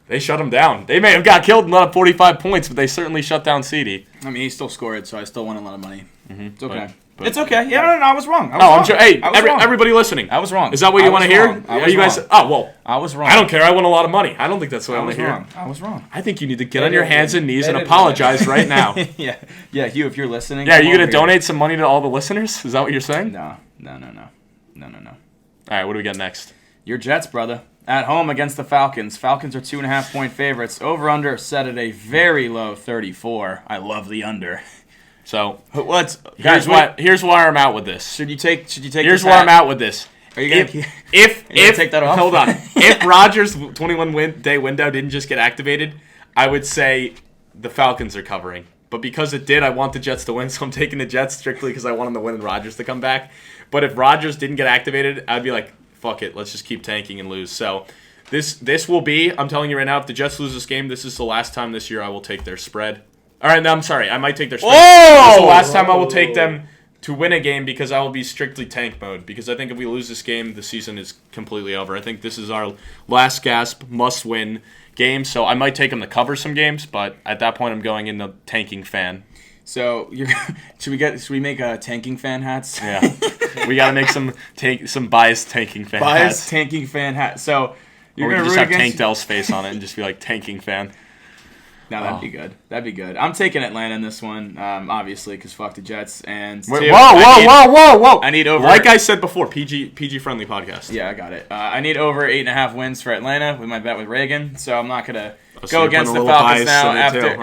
They shut him down. They may have got killed and let up 45 points, but they certainly shut down CD. I mean, he still scored, so I still won a lot of money. It's okay. But- It's okay. Yeah, no, I was wrong. I'm sure. Hey, I was wrong. everybody listening. I was wrong. Is that what you want to hear? I Are was you guys? wrong. Oh well. I was wrong. I don't care. I won a lot of money. I don't think that's what I I want was to hear. wrong. I was wrong. I think you need to get on your hands and knees and They didn't apologize right now. yeah, Hugh, if you're listening. Yeah, are come you going over to here. donate some money to all the listeners? Is that what you're saying? No. All right, what do we got next? Your Jets, brother. At home against the Falcons. Falcons are 2.5-point favorites. Over/under set at a very low 34. I love the under. So Guys, here's why I'm out with this. Should you take? Here's this where hat? I'm out with this. Are you gonna? If take that off? Hold on. If Rodgers' 21-day window didn't just get activated, I would say the Falcons are covering. But because it did, I want the Jets to win, so I'm taking the Jets strictly because I want them to win and Rodgers to come back. But if Rodgers didn't get activated, I'd be like, fuck it, let's just keep tanking and lose. So this will be, I'm telling you right now, if the Jets lose this game, this is the last time this year I will take their spread. All right, no, I'm sorry. I might take their spread. This is the last time I will take them to win a game because I will be strictly tank mode. Because I think if we lose this game, the season is completely over. I think this is our last gasp, must-win game. So I might take them to cover some games, but at that point, I'm going in the tanking fan. So should we make tanking fan hats? Yeah, we gotta make some biased tanking fan Biased hats. tanking fan hat. So you're Or we gonna can just root have against. Tank Dell's face on it and just be like tanking fan. No, that'd be good. That'd be good. I'm taking Atlanta in this one, obviously, because fuck the Jets. And Wait, two, whoa! I need over. Like I said before, PG friendly podcast. Yeah, I got it. I need over 8.5 wins for Atlanta with my bet with Reagan, so I'm not gonna so go you're against putting the a little Falcons bias now. in it After too,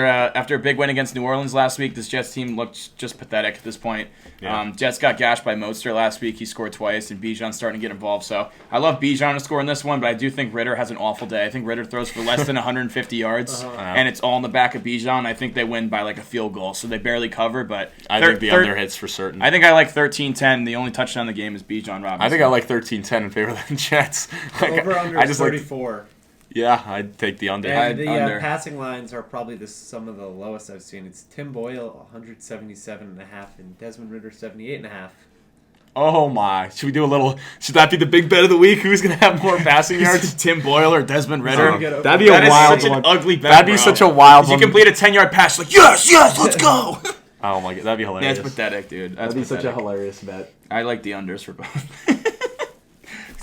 huh? after a big win against New Orleans last week, this Jets team looked just pathetic at this point. Yeah. Jets got gashed by Mostert last week. He scored twice, and Bijan's starting to get involved. So I love Bijan to score in this one, but I do think Ritter has an awful day. I think Ritter throws for less than 150 yards, and it's all in the back of Bijan. I think they win by like a field goal, so they barely cover. But I think the under hits for certain. I think I like 13-10. The only touchdown in the game is Bijan Robinson. I think I like 13-10 in favor of the Jets. Like, Over under I is just like. 34. Yeah, I'd take the under. And the under. passing lines are probably some of the lowest I've seen. It's Tim Boyle 177.5 and Desmond Ritter 78.5. Oh my! Should we do a little? Should that be the big bet of the week? Who's gonna have more passing yards? Tim Boyle or Desmond Ritter. That'd be a That is wild such one. an ugly bet. That'd be bro. such a wild You one. complete a 10-yard pass, like yes, let's go. Oh my god, that'd be hilarious. That's pathetic, dude. That's That'd be such a pathetic. hilarious bet. I like the unders for both.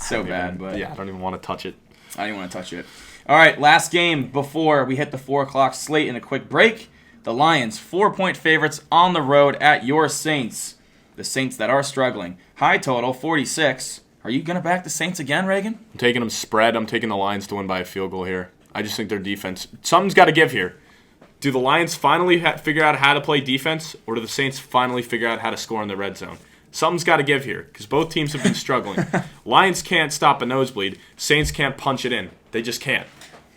So bad, but yeah, I don't even want to touch it. I didn't want to touch it. All right, last game before we hit the 4 o'clock slate in a quick break. The Lions, 4-point favorites on the road at your Saints. The Saints that are struggling. High total, 46. Are you going to back the Saints again, Reagan? I'm taking them spread. I'm taking the Lions to win by a field goal here. I just think their defense, something's got to give here. Do the Lions finally figure out how to play defense, or do the Saints finally figure out how to score in the red zone? Something's got to give here, because both teams have been struggling. Lions can't stop a nosebleed. Saints can't punch it in. They just can't.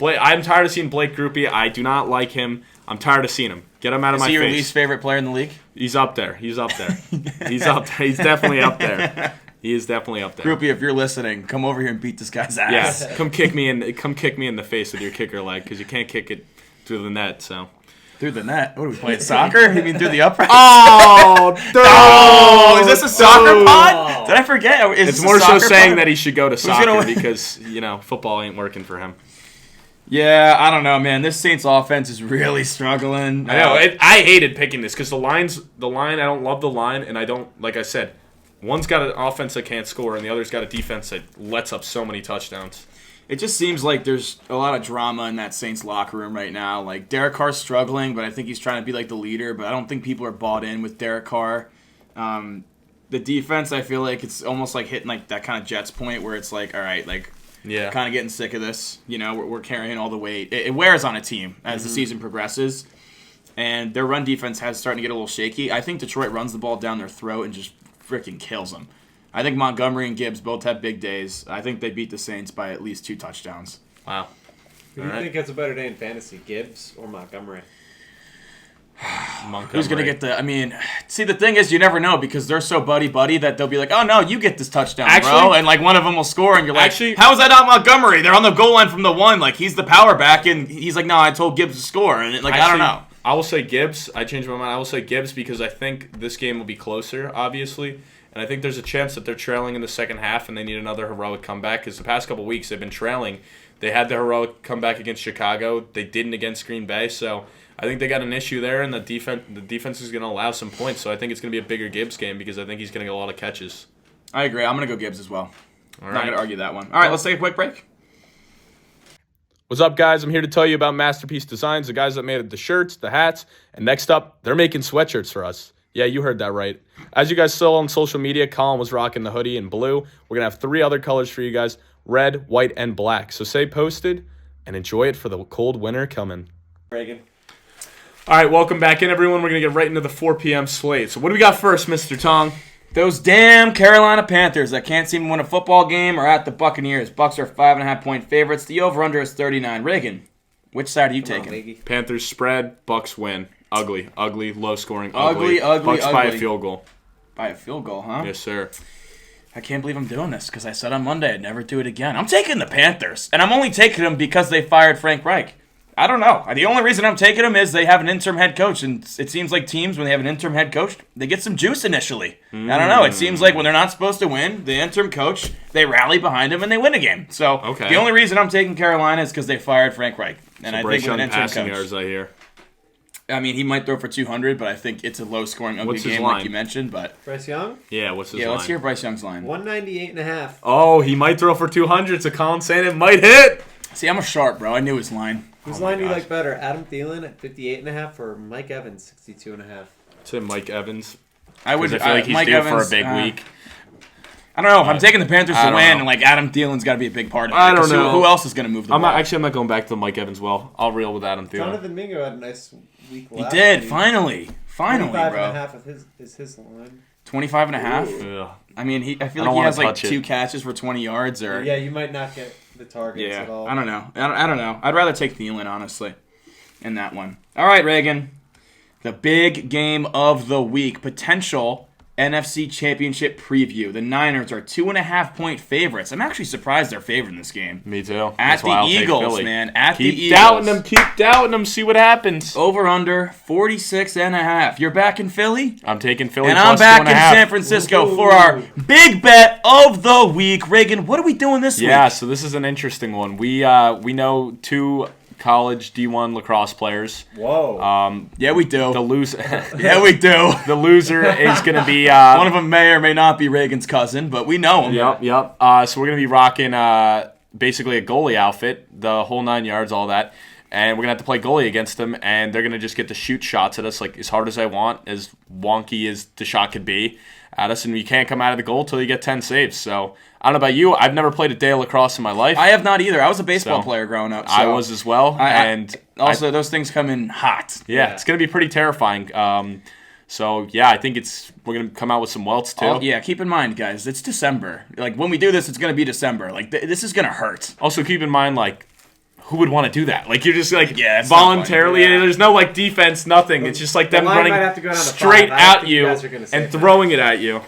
I'm tired of seeing Blake Groupie. I do not like him. I'm tired of seeing him. Get him out of my face. Is he your least favorite player in the league? He's up there. He's up there. He's up there. He's definitely up there. He is definitely up there. Groupie, if you're listening, come over here and beat this guy's ass. Yes, come kick me in the face with your kicker leg, because you can't kick it through the net. So through the net? What are we playing, soccer? You mean through the upright? Oh, is this a soccer pod? Did I forget? It's more so saying that he should go to soccer because football ain't working for him. Yeah, I don't know, man. This Saints offense is really struggling. I know. I hated picking this because the line. I don't love the line, and I don't, like I said, one's got an offense that can't score, and the other's got a defense that lets up so many touchdowns. It just seems like there's a lot of drama in that Saints locker room right now. Like, Derek Carr's struggling, but I think he's trying to be like the leader, but I don't think people are bought in with Derek Carr. The defense, I feel like it's almost like hitting like that kind of Jets point where it's like, all right, like, kind of getting sick of this. We're carrying all the weight. It wears on a team as the season progresses, and their run defense has starting to get a little shaky. I think Detroit runs the ball down their throat and just freaking kills them. I think Montgomery and Gibbs both have big days. I think they beat the Saints by at least 2 touchdowns. Wow. Who do you think has a better day in fantasy, Gibbs or Montgomery? Who's going to get see, the thing is, you never know because they're so buddy-buddy that they'll be like, oh, no, you get this touchdown, bro. And, like, one of them will score, and you're like, how is that not Montgomery? They're on the goal line from the 1. Like, he's the power back, and he's like, no, I told Gibbs to score. And, I don't know. I will say Gibbs. I changed my mind. I will say Gibbs because I think this game will be closer, obviously. And I think there's a chance that they're trailing in the second half and they need another heroic comeback because the past couple weeks they've been trailing. They had the heroic comeback against Chicago. They didn't against Green Bay. So I think they got an issue there, and the defense is going to allow some points. So I think it's going to be a bigger Gibbs game because I think he's going to get a lot of catches. I agree. I'm going to go Gibbs as well. All right. Not going to argue that one. All right, let's take a quick break. What's up, guys? I'm here to tell you about Masterpiece Designs, the guys that made the shirts, the hats, and next up, they're making sweatshirts for us. Yeah, you heard that right. As you guys saw on social media, Colin was rocking the hoodie in blue. We're going to have 3 other colors for you guys, red, white, and black. So stay posted and enjoy it for the cold winter coming. Reagan. All right, welcome back in, everyone. We're going to get right into the 4 p.m. slate. So what do we got first, Mr. Tong? Those damn Carolina Panthers that can't seem to win a football game are at the Buccaneers. Bucks are 5.5-point favorites. The over-under is 39. Reagan, which side are you taking? Panthers spread, Bucks win. Ugly, low scoring, ugly. Bucks by a field goal. By a field goal, huh? Yes, sir. I can't believe I'm doing this because I said on Monday I'd never do it again. I'm taking the Panthers, and I'm only taking them because they fired Frank Reich. I don't know. The only reason I'm taking them is they have an interim head coach, and it seems like teams, when they have an interim head coach, they get some juice initially. I don't know. It seems like when they're not supposed to win, the interim coach, they rally behind him and they win a game. So The only reason I'm taking Carolina is because they fired Frank Reich. And I think with an interim coach. Yards, I hear. I mean, he might throw for 200, but I think it's a low-scoring, ugly game like you mentioned. But Bryce Young? Yeah, what's his line? Yeah, let's hear Bryce Young's line. 198.5. Oh, he might throw for 200, so Colin's saying it might hit. See, I'm a sharp, bro. I knew his line. Whose line do you like better, Adam Thielen at 58.5 or Mike Evans 62.5? I'd say Mike Evans. I feel like he's due for a big week. I don't know. If I'm taking the Panthers to win, and like Adam Thielen's got to be a big part of it. I don't know. Who else is going to move the ball? I'm not going back to the Mike Evans well. I'll reel with Adam Thielen. Jonathan Mingo had a nice week last He did. week. Finally, 25.5 is his line. 25.5? Yeah. I mean, I feel like he has like 2 catches for 20 yards. Or Yeah, you might not get the targets at all. I don't know. I don't know. I'd rather take Thielen, honestly, in that one. All right, Reagan. The big game of the week. Potential NFC Championship preview. The Niners are 2.5-point favorites. I'm actually surprised they're favored in this game. Me too. At the Eagles, man. At the Eagles. Keep doubting them. See what happens. Over under 46.5. You're back in Philly? I'm taking Philly. And I'm back in San Francisco for our big bet of the week. Reagan, what are we doing this week? Yeah, so this is an interesting one. We know 2 college D1 lacrosse players. Whoa. Yeah, we do. The loser. Yeah, we do. The loser is going to be one of them may or may not be Reagan's cousin, but we know him. Yep. So we're going to be rocking basically a goalie outfit, the whole 9 yards, all that. and we're gonna have to play goalie against them, and they're gonna just get to shoot shots at us like as hard as I want, as wonky as the shot could be at us, and you can't come out of the goal till you get 10 saves. So I don't know about you. I've never played a day of lacrosse in my life. I have not either. I was a baseball player growing up. So I was as well, and those things come in hot. Yeah, it's gonna be pretty terrifying. So yeah, I think we're gonna come out with some welts too. Yeah, keep in mind, guys, it's December. Like when we do this, it's gonna be December. Like this is gonna hurt. Also, keep in mind, like, who would want to do that? Like, you're just like it's voluntarily. Yeah. There's no like defense, nothing. It's just like them line running might have to go down to straight 5. I don't at think you you guys are gonna save and that. throwing it at you.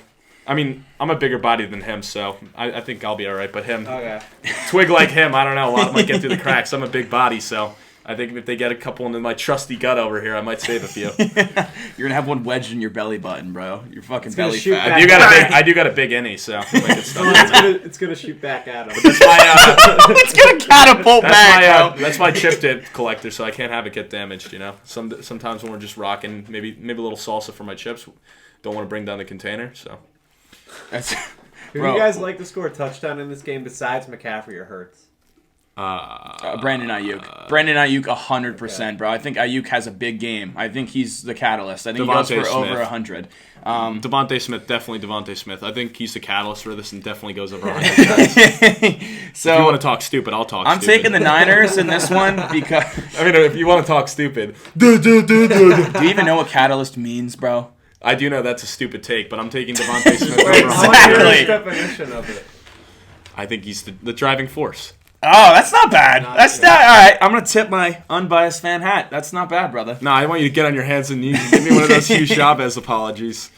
I mean, I'm a bigger body than him, so I think I'll be all right. But him, Okay. twig like him, I don't know. A lot might get through the cracks. I'm a big body, so I think if they get a couple into my trusty gut over here, I might save a few. You're gonna have one wedged in your belly button, bro. Your fucking belly shoot fat. back. I do got a big innie, so I might get stuck. It's gonna shoot back at him. That's my It's gonna catapult back, bro. that's my chip dip collector, so I can't have it get damaged. You know, sometimes when we're just rocking, maybe a little salsa for my chips, don't want to bring down the container. So That's, Who bro, do you guys like to score a touchdown in this game besides McCaffrey or Hurts? Brandon Ayuk. Brandon Ayuk, 100%, bro. I think Ayuk has a big game. I think he's the catalyst. I think he goes Devontae for Smith. over 100. Devontae Smith, definitely Devontae Smith. I think he's the catalyst for this, and definitely goes over 100. So If you want to talk stupid, I'll talk. I'm stupid. taking the Niners in this one because. I mean, if you want to talk stupid, Do you even know what catalyst means, bro? I do know that's a stupid take, but I'm taking Devontae Smith over Wait, 100. I want to hear Exactly. the definition of it. I think he's the driving force. Oh, that's not bad. That's not. All right, I'm going to tip my unbiased fan hat. That's not bad, brother. No, I want you to get on your hands and knees and give me one of those Hugh Chavez apologies.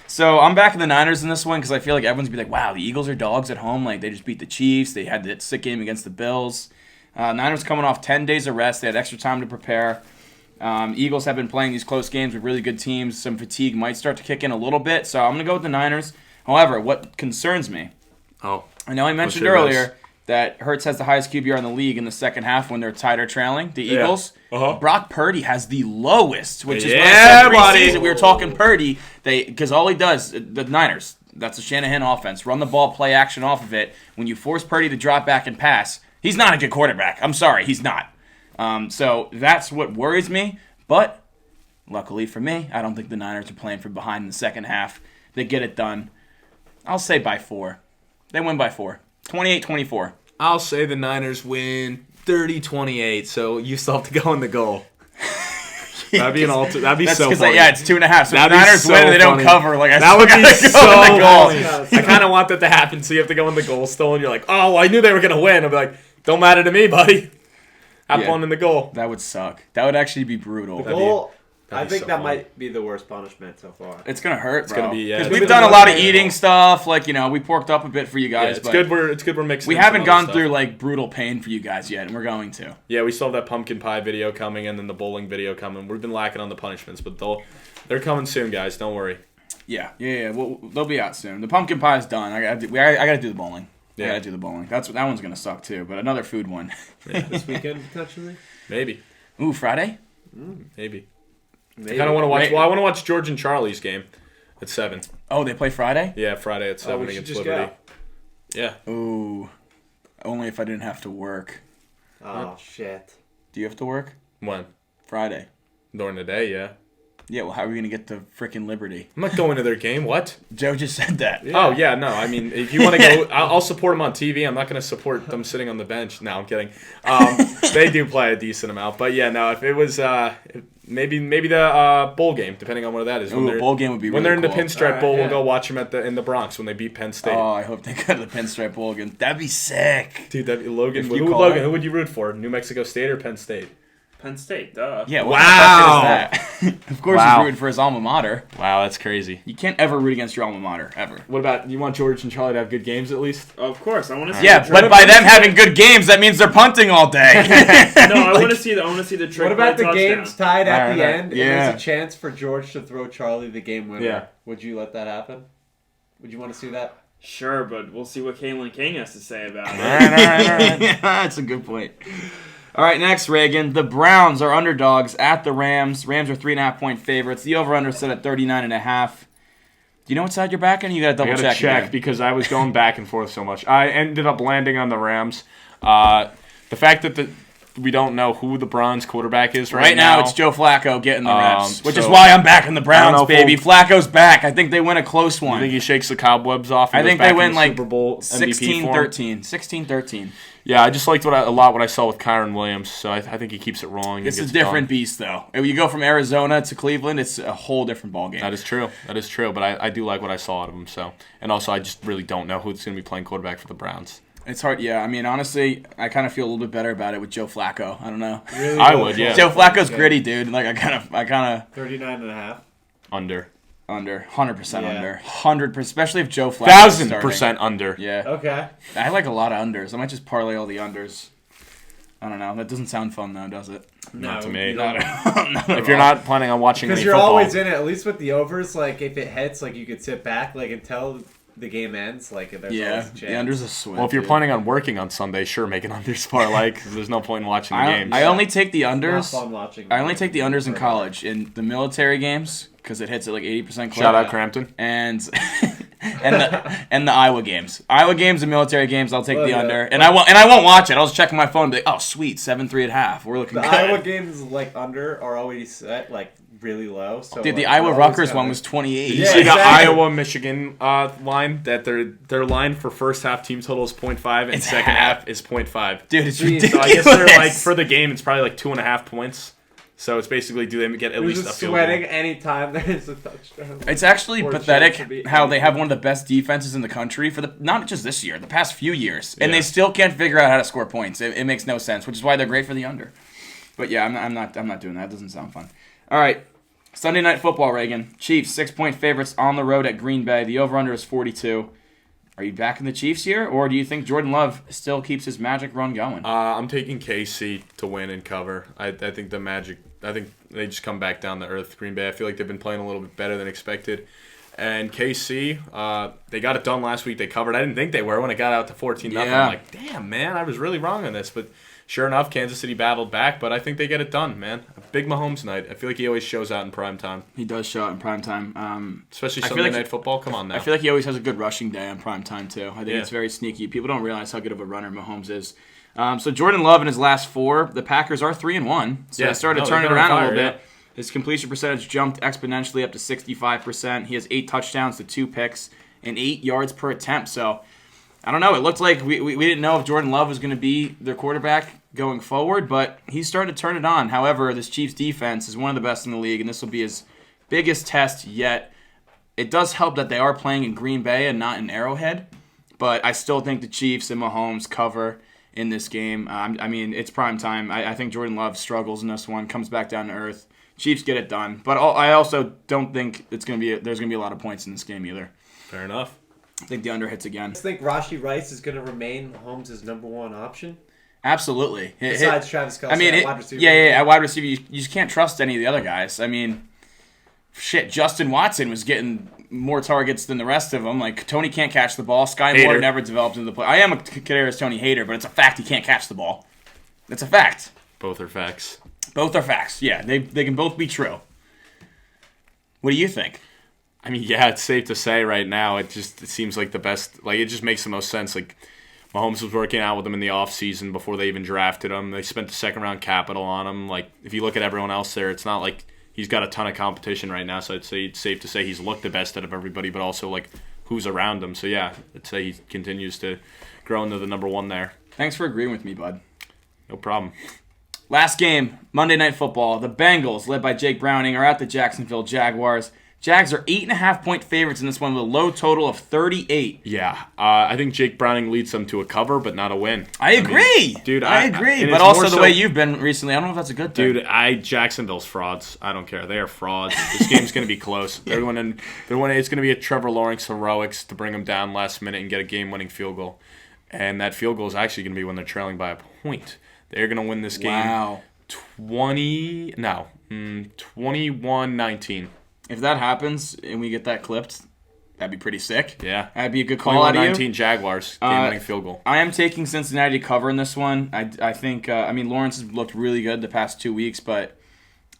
So I'm back in the Niners in this one because I feel like everyone's be like, wow, the Eagles are dogs at home. Like, they just beat the Chiefs. They had that sick game against the Bills. Niners coming off 10 days of rest. They had extra time to prepare. Eagles have been playing these close games with really good teams. Some fatigue might start to kick in a little bit. So I'm going to go with the Niners. However, what concerns me, Oh, I know I mentioned sure earlier that Hurts has the highest QBR in the league in the second half when they're tied or trailing. The Yeah. Eagles, Uh-huh. Brock Purdy has the lowest, which is Yeah, what I said buddy. preseason. We were talking Purdy, because all he does, the Niners, that's a Shanahan offense, run the ball, play action off of it. When you force Purdy to drop back and pass, he's not a good quarterback. I'm sorry, he's not. So that's what worries me. But luckily for me, I don't think the Niners are playing from behind in the second half. They get it done. I'll say by 4. They win by 4. 28-24. I'll say the Niners win 30-28, so you still have to go in the goal. That'd be that'd be That's so because funny. it's 2.5. So if That'd the be Niners so win and they don't funny. cover, like I That still would be gotta so go in the goal. funny. I kind of want that to happen, so you have to go in the goal still, and you're like, oh, well, I knew they were going to win. I'll be like, don't matter to me, buddy. Have Yeah. fun in the goal. That would suck. That would actually be brutal. The goal, that'd I be think so that funny. might be the worst punishment so far. It's gonna hurt, bro. gonna be, yeah, Because it's we've gonna done a be lot of painful. eating stuff. Like, we porked up a bit for you Yeah, guys, it's but good. We're mixing. we in some haven't other gone stuff. through like brutal pain for you guys yet, and we're going to. Yeah, we still have that pumpkin pie video coming, and then the bowling video coming. We've been lacking on the punishments, but they're coming soon, guys. Don't worry. Yeah. Well, they'll be out soon. The pumpkin pie is done. I gotta do the bowling. I Yeah. gotta do the bowling. That one's gonna suck too. But another food one. This weekend, potentially? Maybe. Ooh, Friday. Maybe. Maybe. I kind of want to watch. Right. Well, I want to watch George and Charlie's game at 7. Oh, they play Friday. Yeah, Friday at 7 we should against just Liberty. go. Yeah. Ooh, only if I didn't have to work. Oh, shit. Do you have to work When? Friday? During the day, yeah. Yeah. Well, how are we gonna get to frickin' Liberty? I'm not going to their game. What? Joe just said that. Yeah. Oh yeah, no. I mean, if you want to go, I'll support them on TV. I'm not going to support them sitting on the bench. No, I'm kidding. They do play a decent amount, but yeah, no. If it was maybe the bowl game, depending on what that is. Ooh, bowl game would be when really they're in cool. the Pinstripe Alright, Bowl. yeah. We'll go watch them in the Bronx when they beat Penn State. Oh, I hope they go to the Pinstripe Bowl again. That'd be sick. Dude, Logan. If you Who, call Logan, it. who would you root for? New Mexico State or Penn State? Penn State, duh. Yeah. What Wow. kind of question is that? Of course, Wow. he's rooting for his alma mater. Wow, that's crazy. You can't ever root against your alma mater ever. What about you? Want George and Charlie to have good games at least? Of course, I want to see. Yeah, the but trick- by them having good games, that means they're punting all day. No, I want to see the. I want to see the trick. What about the play games touchdown. tied at Alright, the alright. end, Yeah. and there's a chance for George to throw Charlie the game winner? Yeah. Would you let that happen? Would you want to see that? Sure, but we'll see what Kalen King has to say about it. All right. Yeah, that's a good point. All right, next, Reagan. The Browns are underdogs at the Rams. Rams are 3.5-point favorites. The over/under set at 39.5. Do you know what side you're backing? You got to double I gotta check again. because I was going back and forth so much. I ended up landing on the Rams. The fact that we don't know who the Browns quarterback is Right now, it's Joe Flacco getting the reps, which is so why I'm backing the I don't Browns, know if baby. Flacco's back. I think they win a close You one. think he shakes the cobwebs off? And I think goes they back win in the like Super Bowl MVP form? 16-13. Yeah, I just liked a lot what I saw with Kyron Williams. So I think he keeps it rolling. It's a gets different done. beast, though. If you go from Arizona to Cleveland, it's a whole different ballgame. That is true. But I do like what I saw out of him. So, and also I just really don't know who's going to be playing quarterback for the Browns. It's hard. Yeah, I mean, honestly, I kind of feel a little bit better about it with Joe Flacco. I don't know. Really I low would, yeah. Joe Flacco's Okay. gritty, dude. Like I kind of 39.5. Under. 100% Yeah. under 100%, especially if Joe Flacco 1,000% under. Yeah, Okay. I like a lot of unders. I might just parlay all the unders. I don't know. That doesn't sound fun though, does it? Not to me. Not at If you're not planning on watching Because any you're football, always in it. At least with the overs, like if it hits, like you could sit back, like until the game ends. Like there's Yeah, always a the chance. unders a swing. well, if you're dude. planning on working on Sunday, sure, make an unders parlay because there's no point in watching the games. I only take the It's not unders. fun watching. I only take the unders in college in the military games because it hits at like 80% clip. Shout out Crampton. And and the Iowa games. Iowa games and military games, I'll take Well, the yeah. under. And I won't watch it. I'll just check my phone and be like, oh sweet, 7-3 at half. We're looking The good. Iowa games like under are always set like really low. So Dude, the like, Iowa we're always Rutgers kinda- one was 28. Did you Yeah, see the exactly. Iowa Michigan line that their line for first half team total is 0.5 and It's second half. half is 0.5. Dude, it's So ridiculous. I guess they're like for the game it's probably like 2.5 points. So it's basically do they get at You're least a just field sweating goal? anytime there's a touchdown. It's actually Or a pathetic chance to be- how they have one of the best defenses in the country for the not just this year, the past few years, and Yeah. they still can't figure out how to score points. It makes no sense, which is why they're great for the under. But yeah, I'm not doing that. It doesn't sound fun. All right, Sunday Night Football, Reagan. Chiefs 6-point favorites on the road at Green Bay. The over/under is 42. Are you backing the Chiefs here, or do you think Jordan Love still keeps his magic run going? I'm taking KC to win and cover. I think the Magic. I think they just come back down to earth. Green Bay. I feel like they've been playing a little bit better than expected. And KC, they got it done last week. They covered. I didn't think they were when it got out to 14-0. Yeah. I'm like, damn, man, I was really wrong on this. But sure enough, Kansas City battled back. But I think they get it done, man. A big Mahomes night. I feel like he always shows out in prime time, He does show up in prime time. especially I feel Sunday like Night Football. Come on now. I feel like he always has a good rushing day on prime time too. I think Yeah. it's very sneaky. People don't realize how good of a runner Mahomes is. So Jordan Love in his last 4, the Packers are 3-1. So Yeah. they started No, to turn it they've been on around a fire, little yeah. bit. His completion percentage jumped exponentially up to 65%. He has 8 touchdowns to 2 picks and 8 yards per attempt. So I don't know. It looked like we didn't know if Jordan Love was going to be their quarterback going forward, but he's starting to turn it on. However, this Chiefs defense is one of the best in the league, and this will be his biggest test yet. It does help that they are playing in Green Bay and not in Arrowhead, but I still think the Chiefs and Mahomes cover in this game. I mean, it's prime time. I think Jordan Love struggles in this one, comes back down to earth. Chiefs get it done, but I also don't think there's going to be a lot of points in this game either. Fair enough. I think the under hits again. I think Rashee Rice is going to remain Mahomes' number one option. Absolutely. Besides Travis Kelce, I mean, at wide receiver. at wide receiver, you just can't trust any of the other guys. I mean, shit, Justin Watson was getting more targets than the rest of them. Like, Tony can't catch the ball. Sky Moore Hater. never developed into the play. I am a Kadarius Tony hater, but it's a fact he can't catch the ball. It's a fact. Both are facts. Both are facts. Yeah, they can both be true. What do you think? I mean, yeah, it's safe to say right now it seems like the best. Like, it just makes the most sense. Like, Mahomes was working out with them in the offseason before they even drafted him. They spent the second-round capital on him. Like, if you look at everyone else there, it's not like he's got a ton of competition right now. So I'd say it's safe to say he's looked the best out of everybody, but also, like, who's around him. So, yeah, I'd say he continues to grow into the number one there. Thanks for agreeing with me, bud. No problem. Last game, Monday Night Football. The Bengals, led by Jake Browning, are at the Jacksonville Jaguars. Jags are 8.5-point favorites in this one with a low total of 38. Yeah, I think Jake Browning leads them to a cover, but not a win. I agree, dude, I agree. and But it's also more the so- way you've been recently, I don't know if that's a good thing. Dude, Jacksonville's frauds. I don't care. They are frauds. This game's going to be close. It's going to be a Trevor Lawrence heroics to bring them down last minute and get a game-winning field goal. And that field goal is actually going to be when they're trailing by a point. They're going to win this game Wow. 21-19. If that happens and we get that clipped, that'd be pretty sick. Yeah. That'd be a good call out of you. 21-19 Jaguars, game-winning field goal. I am taking Cincinnati to cover in this one. I think, Lawrence has looked really good the past 2 weeks, but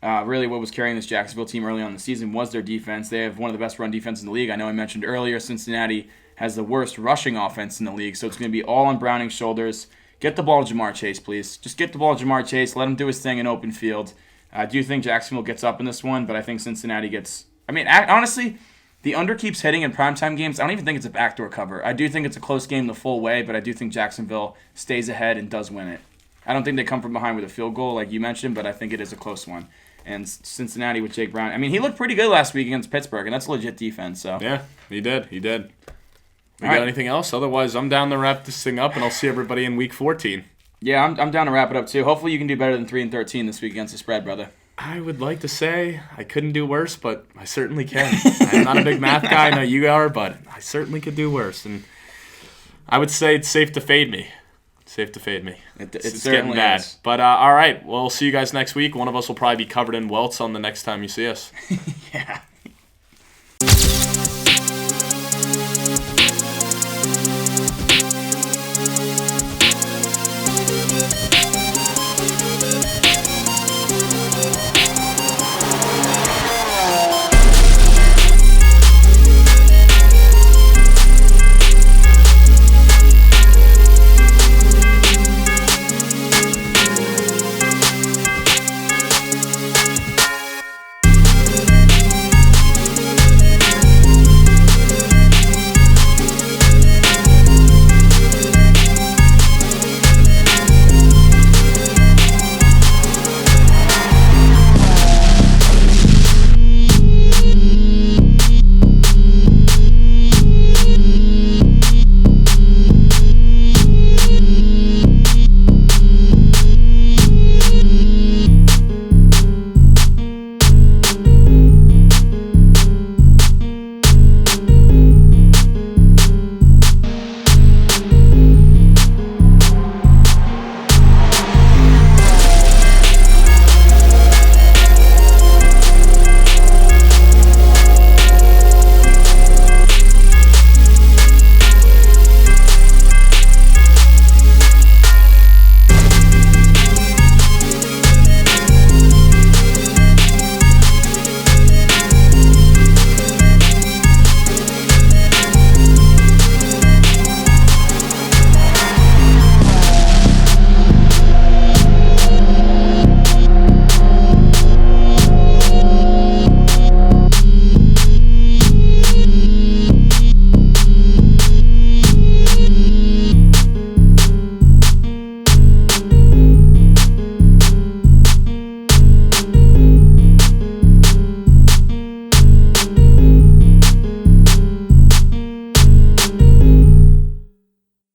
really what was carrying this Jacksonville team early on in the season was their defense. They have one of the best run defenses in the league. I know I mentioned earlier Cincinnati has the worst rushing offense in the league, so it's going to be all on Browning's shoulders. get the ball to Jamar Chase, please. Just get the ball to Jamar Chase. Let him do his thing in open field. I do think Jacksonville gets up in this one, but I think Cincinnati gets... I mean, honestly, the under keeps hitting in primetime games. I don't even think it's a backdoor cover. I do think it's a close game the full way, but I do think Jacksonville stays ahead and does win it. I don't think they come from behind with a field goal like you mentioned, but I think it is a close one. And Cincinnati with Jake Brown. I mean, he looked pretty good last week against Pittsburgh, and that's a legit defense. So yeah, he did. We got anything else? Otherwise, I'm down to wrap this thing up, and I'll see everybody in Week 14. Yeah, I'm down to wrap it up too. Hopefully, you can do better than 3-13 this week against the spread, brother. I would like to say I couldn't do worse, but I certainly can. I'm not a big math guy. I know you are, but I certainly could do worse. And I would say it's safe to fade me. It's getting bad. Is. But all right, we'll see you guys next week. One of us will probably be covered in welts on the next time you see us. Yeah.